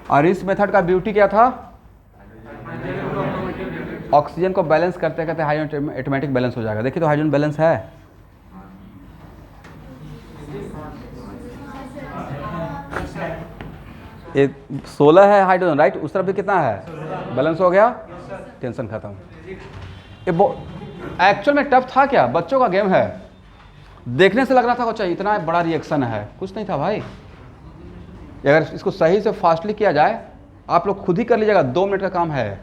और इस मेथड का ब्यूटी क्या था? ऑक्सीजन को बैलेंस करते करते हाइड्रोजन ऑटोमेटिक बैलेंस हो जाएगा। देखिए तो हाइड्रोजन बैलेंस है, ये 16 है हाइड्रोजन, राइट। उस तरफ भी कितना है? बैलेंस हो गया, टेंशन खत्म। ये एक्चुअल में टफ था क्या? बच्चों का गेम है। देखने से लग रहा था अच्छा इतना बड़ा रिएक्शन है, कुछ नहीं था भाई। अगर इसको सही से फास्टली किया जाए, आप लोग खुद ही कर लीजिएगा, 2 मिनट का काम है।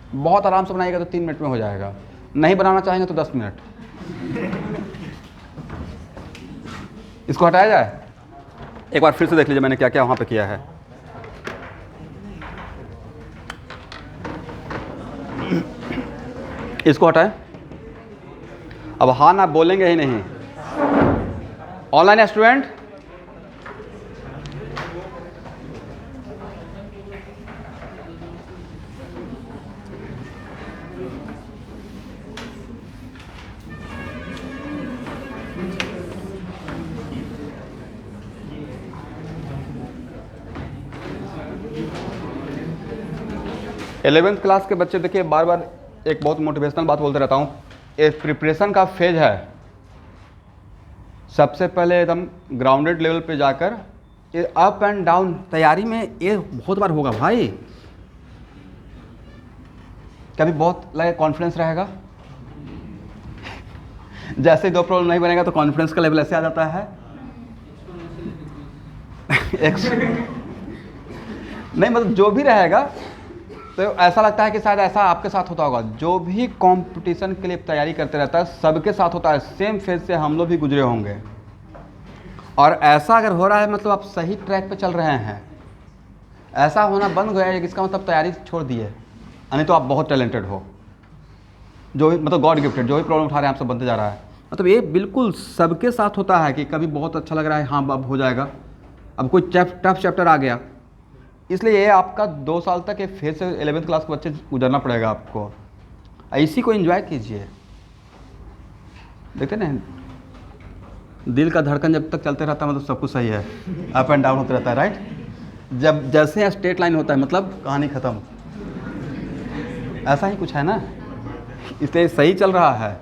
बहुत आराम से बनाइएगा तो 3 मिनट में हो जाएगा। नहीं बनाना चाहेंगे तो 10 मिनट। इसको हटाया जाए, एक बार फिर से देख लीजिए मैंने क्या क्या वहाँ पे किया है। इसको हटाएं। अब हाँ ना बोलेंगे ही नहीं। ऑनलाइन स्टूडेंट, इलेवेंथ क्लास के बच्चे देखिए, बार बार एक बहुत मोटिवेशनल बात बोलते रहता हूँ। एक प्रिपरेशन का फेज है। सबसे पहले एकदम ग्राउंडेड लेवल पे जाकर ये अप एंड डाउन तैयारी में ये बहुत बार होगा भाई। कभी बहुत लगे कॉन्फिडेंस रहेगा, जैसे 2 प्रॉब्लम नहीं बनेगा तो कॉन्फिडेंस का लेवल ऐसे आ जाता है। नहीं मतलब जो भी रहेगा तो ऐसा लगता है कि शायद ऐसा आपके साथ होता होगा। जो भी कंपटीशन के लिए तैयारी करते रहता है सबके साथ होता है। सेम फेज से हम लोग भी गुजरे होंगे। और ऐसा अगर हो रहा है मतलब आप सही ट्रैक पे चल रहे हैं। ऐसा होना बंद हो गया है इसका मतलब तैयारी छोड़ दिए, नहीं तो आप बहुत टैलेंटेड हो। जो भी मतलब गॉड गिफ्टेड, जो भी प्रॉब्लम उठा रहे हैं आप सब बनते जा रहा है। मतलब ये बिल्कुल सबके साथ होता है कि कभी बहुत अच्छा लग रहा है, हाँ अब हो जाएगा, अब कोई टफ चैप्टर आ गया। इसलिए ये आपका 2 साल तक ये फेज से 11th क्लास के बच्चे गुजरना पड़ेगा आपको। इसी को एंजॉय कीजिए। देखते ना, दिल का धड़कन जब तक चलते रहता है मतलब सब कुछ सही है। अप एंड डाउन होता रहता है, राइट। जब जैसे स्ट्रेट लाइन होता है मतलब कहानी ख़त्म। ऐसा ही कुछ है ना, इसलिए सही चल रहा है।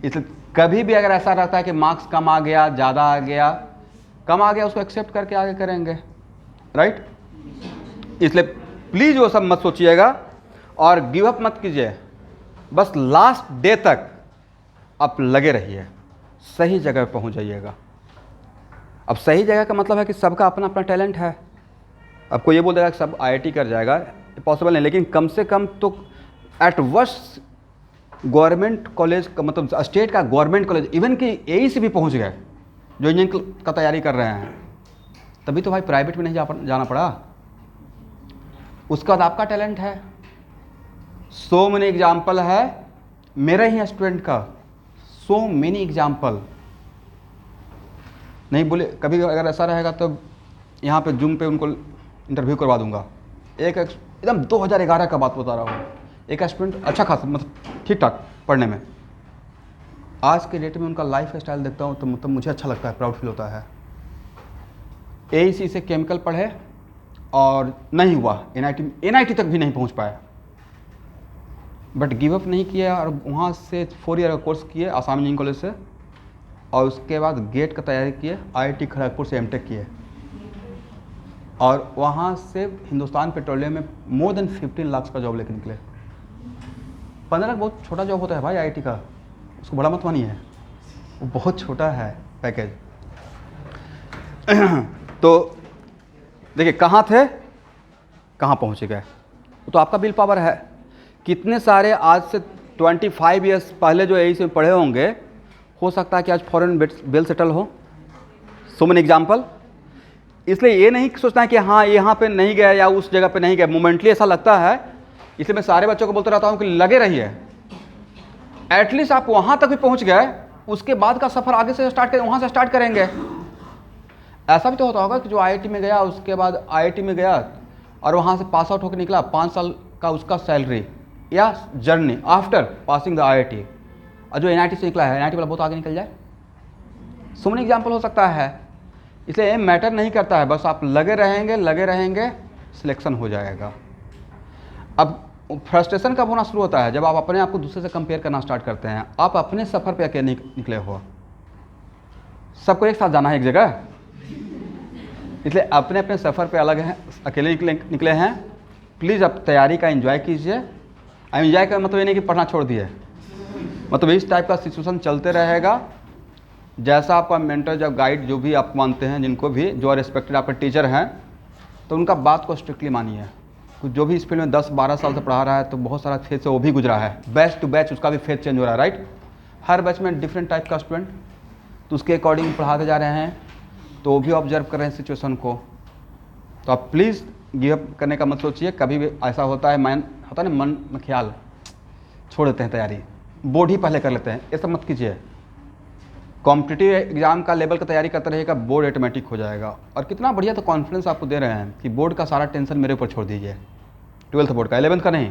इसलिए कभी भी अगर ऐसा रहता है कि मार्क्स कम आ गया, ज़्यादा आ गया, कम आ गया, उसको एक्सेप्ट करके आगे करेंगे, राइट। इसलिए प्लीज़ वो सब मत सोचिएगा और गिव अप मत कीजिए। बस लास्ट डे तक आप लगे रहिए, सही जगह पे पहुंच जाइएगा। अब सही जगह का मतलब है कि सबका अपना अपना टैलेंट है। अब कोई ये बोल देगा कि सब आईआईटी कर जाएगा, पॉसिबल नहीं। लेकिन कम से कम तो एट वर्स्ट गवर्नमेंट कॉलेज का मतलब स्टेट का गवर्नमेंट कॉलेज, इवन कि एई से भी पहुंच गए जो इंजीनियरिंग का तैयारी कर रहे हैं। तभी तो भाई प्राइवेट में नहीं जाना पड़ा। उसके बाद आपका टैलेंट है। सो मेनी एग्जाम्पल है मेरे ही स्टूडेंट का, सो मेनी एग्जाम्पल। नहीं बोले कभी अगर ऐसा रहेगा तो यहाँ पे जूम पे उनको इंटरव्यू करवा दूंगा। एक एकदम 2011 का बात बता रहा हूँ। एक स्टूडेंट अच्छा खासा मतलब ठीक ठाक पढ़ने में, आज के डेट में उनका लाइफ स्टाइल देखता हूँ तो मतलब मुझे अच्छा लगता है, प्राउड फील होता है। AEC से केमिकल पढ़े और नहीं हुआ, NIT तक भी नहीं पहुँच पाया, बट गिव अप नहीं किया और वहाँ से 4 ईयर का कोर्स किए आसाम इंजीनियरिंग कॉलेज से, और उसके बाद गेट का तैयारी किए, IIT खड़गपुर से MTech किए, और वहाँ से हिंदुस्तान पेट्रोलियम में मोर देन 15 लाख का जॉब लेके निकले। 15 लाख बहुत छोटा जॉब होता है भाई IIT का, उसको बड़ा मत मानिए, वो बहुत छोटा है पैकेज। तो देखिए कहाँ थे कहाँ पहुँच गए, तो आपका विल पावर है। कितने सारे आज से 25 ईयर्स पहले जो AEC में पढ़े होंगे, हो सकता है कि आज फॉरेन वेल सेटल हो। So many example. इसलिए ये नहीं सोचना है कि हाँ यहाँ पे नहीं गया या उस जगह पे नहीं गया, मोमेंटली ऐसा लगता है। इसलिए मैं सारे बच्चों को बोलते रहता हूँ कि लगे रहिए, एटलीस्ट आप वहाँ तक भी पहुँच गए, उसके बाद का सफ़र आगे से स्टार्ट करें, वहाँ से स्टार्ट करेंगे। ऐसा भी तो होता होगा कि जो IIT में गया, उसके बाद IIT में गया और वहाँ से पास आउट होकर निकला, 5 साल का उसका सैलरी या journey after passing the IIT, और जो NIT से निकला है, NIT वाला बहुत आगे निकल जाए। सो मेनी एग्जाम्पल हो सकता है। इसलिए ये मैटर नहीं करता है, बस आप लगे रहेंगे, सिलेक्शन हो जाएगा। अब फ्रस्ट्रेशन कब होना शुरू होता है? जब आप अपने आप को दूसरे से कंपेयर करना स्टार्ट करते हैं। आप अपने सफ़र पे अकेले निकले हो, सबको एक साथ जाना है एक जगह, इसलिए अपने अपने सफ़र पे अलग हैं, अकेले निकले हैं। प्लीज़ आप तैयारी का एंजॉय कीजिए। एंजॉय का मतलब ये नहीं कि पढ़ना छोड़ दिए, मतलब इस टाइप का सिचुएशन चलते रहेगा। जैसा आपका मेंटर, जब गाइड, जो भी आप मानते हैं, जिनको भी, जो रिस्पेक्टेड आपके टीचर हैं, तो उनका बात को स्ट्रिक्टली मानिए। जो भी इस फील्ड में 10-12 साल से पढ़ा रहा है, तो बहुत सारा फेज से वो भी गुजरा है, बैच टू बैच उसका भी फेज चेंज हो रहा है, राइट। हर बैच में डिफरेंट टाइप का स्टूडेंट, तो उसके अकॉर्डिंग पढ़ाते जा रहे हैं, तो वो भी ऑब्जर्व कर रहे हैं सिचुएशन को। तो आप प्लीज़ गिव अप करने का मत सोचिए। कभी भी ऐसा होता है, होता है ना, मन में ख्याल, छोड़ देते हैं तैयारी, बोर्ड ही पहले कर लेते हैं। ये सब मत कीजिए। कॉम्पिटिटिव एग्जाम का लेवल का तैयारी करते रहेगा, बोर्ड ऑटोमेटिक हो जाएगा। और कितना बढ़िया तो कॉन्फिडेंस आपको दे रहे हैं कि बोर्ड का सारा टेंशन मेरे ऊपर छोड़ दीजिए। 12th बोर्ड का, 11th का नहीं,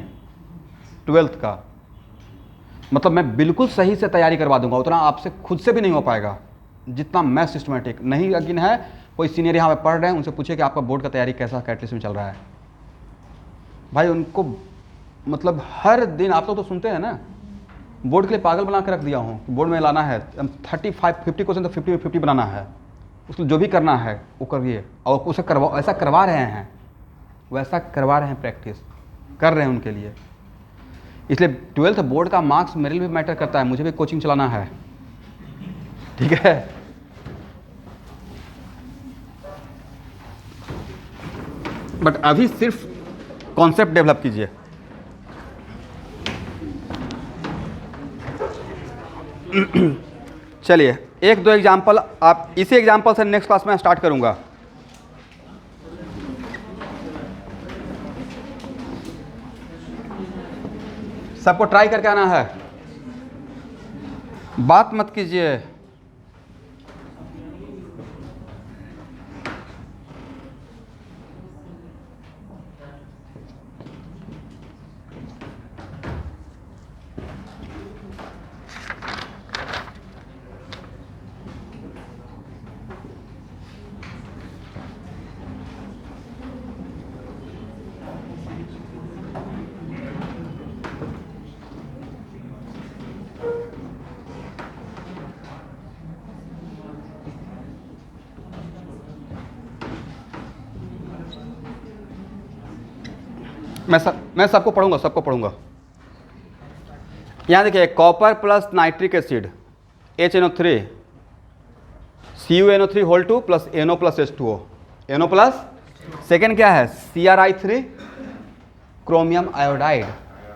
12th का, मतलब मैं बिल्कुल सही से तैयारी करवा दूंगा। उतना आपसे खुद से भी नहीं हो पाएगा जितना मैं सिस्टमेटिक। नहीं यकीन है, कोई सीनियर यहाँ पे पढ़ रहे हैं, उनसे पूछिए कि आपका बोर्ड का तैयारी कैसा कैटलिस्ट में चल रहा है। भाई उनको मतलब हर दिन आप लोग तो सुनते हैं ना, बोर्ड के लिए पागल बना के रख दिया हूँ, बोर्ड में लाना है 35-50 क्वेश्चन, तो 50 में 50 बनाना है। उसको जो भी करना है वो करिए, और उसे ऐसा करवा रहे हैं, वैसा करवा रहे हैं, प्रैक्टिस कर रहे हैं उनके लिए। इसलिए 12th बोर्ड का मार्क्स मेरे लिए भी मैटर करता है, मुझे भी कोचिंग चलाना है, ठीक है। बट अभी सिर्फ कॉन्सेप्ट डेवलप कीजिए। चलिए 1-2 एग्जाम्पल, आप इसी एग्जाम्पल से नेक्स्ट क्लास में स्टार्ट करूंगा। सबको ट्राई करके आना है, बात मत कीजिए। मैं सबको पढ़ूंगा। यहाँ देखिए, copper plus nitric acid HNO3 CuNO3 whole 2 plus NO plus H2O, NO plus, second क्या है CrI3 क्रोमियम आयोडाइड,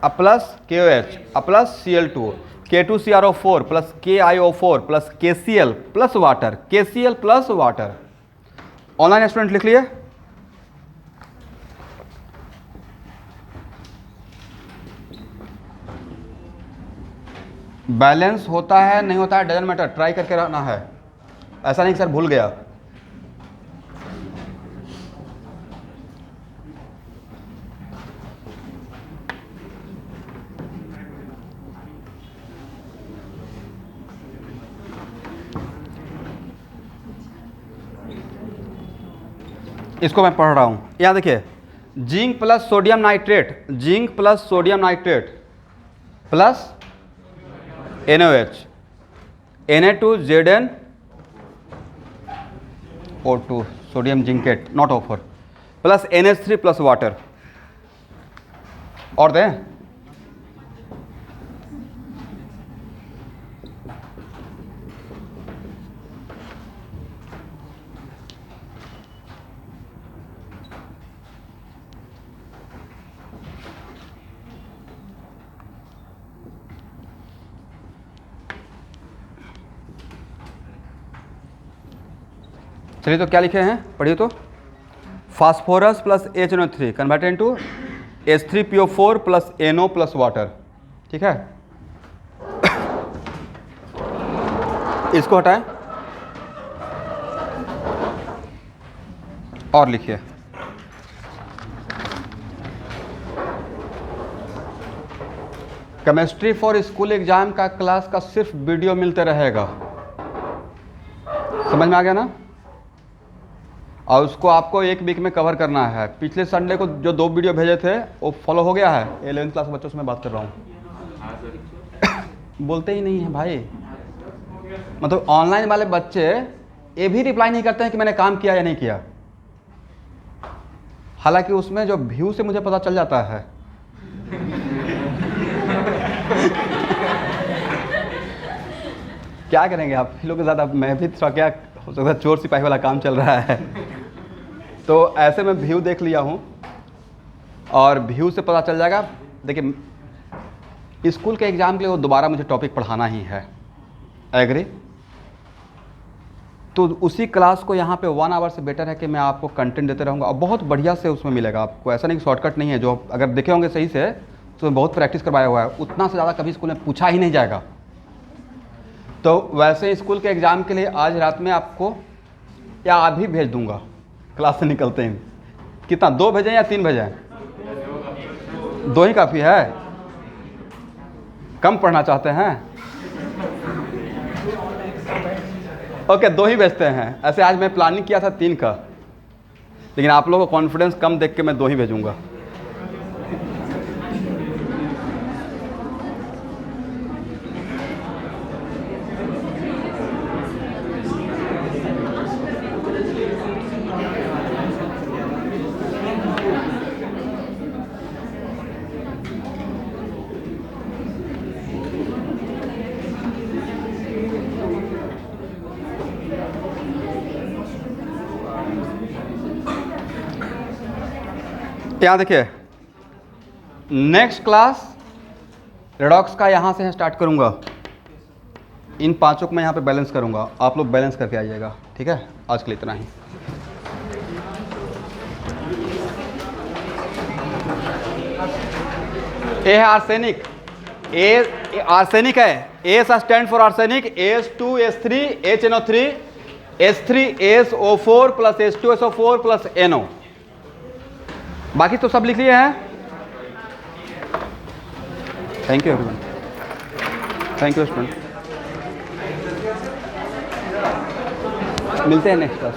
अब प्लस KOH, अब plus Cl2, K2CrO4 plus KiO4 plus KCl plus water, KCl plus water. Online student लिख लिए। Balance होता है नहीं होता है डजंट मैटर, ट्राई करके रहना है। ऐसा नहीं सर भूल गया। इसको मैं पढ़ रहा हूँ। यहाँ देखिए, zinc plus sodium nitrate, zinc plus sodium nitrate plus NaOH, Na2ZnO2 sodium zincate not offer plus NH3 plus water. और दें, चलिए तो क्या लिखे हैं पढ़िए तो, phosphorus plus HNO3 convert into H3PO4 plus NO plus water. ठीक है, इसको हटाएं और लिखिए केमिस्ट्री फॉर स्कूल एग्जाम का क्लास का सिर्फ वीडियो मिलते रहेगा। समझ में आ गया ना? और उसको आपको एक वीक में कवर करना है। पिछले संडे को जो 2 वीडियो भेजे थे वो फॉलो हो गया है? 11th क्लास बच्चों से मैं बात कर रहा हूँ। बोलते ही नहीं है भाई, मतलब ऑनलाइन वाले बच्चे ये भी रिप्लाई नहीं करते हैं कि मैंने काम किया या नहीं किया। हालांकि उसमें जो व्यू से मुझे पता चल जाता है क्या करेंगे आप लोग के साथ? अब मैं भी थोड़ा क्या हो सकता है, चोर सिपाही वाला काम चल रहा है तो ऐसे में व्यू देख लिया हूँ और व्यू से पता चल जाएगा। देखिए, स्कूल के एग्ज़ाम के लिए वो दोबारा मुझे टॉपिक पढ़ाना ही है, एग्री? तो उसी क्लास को यहाँ पे 1 आवर से बेटर है कि मैं आपको कंटेंट देते रहूँगा और बहुत बढ़िया से उसमें मिलेगा आपको। ऐसा नहीं शॉर्टकट नहीं है, जो अगर देखे होंगे सही से तो बहुत प्रैक्टिस करवाया हुआ है, उतना से ज़्यादा कभी स्कूल में पूछा ही नहीं जाएगा। तो वैसे स्कूल के एग्ज़ाम के लिए आज रात में आपको या अभी भेज दूंगा क्लास से निकलते हैं। कितना, 2 भेजें या 3 भेजें? 2 ही काफ़ी है? कम पढ़ना चाहते हैं? ओके, 2 ही भेजते हैं। ऐसे आज मैं प्लानिंग किया था 3 का, लेकिन आप लोगों को कॉन्फिडेंस कम देख के मैं 2 ही भेजूंगा। यहाँ देखिए, नेक्स्ट क्लास रेडॉक्स का यहाँ से स्टार्ट करूँगा। इन 5 को मैं यहाँ पे बैलेंस करूँगा, आप लोग बैलेंस करके आइएगा। ठीक है, आज के लिए इतना ही। ए है आर्सेनिक, ए आर्सेनिक है, A stand for arsenic, H2S3 HNO3 H3SO4 plus H2SO4 plus NO। बाकी तो सब लिख लिए हैं। Thank you everyone, thank you student. मिलते हैं नेक्स्ट क्लास।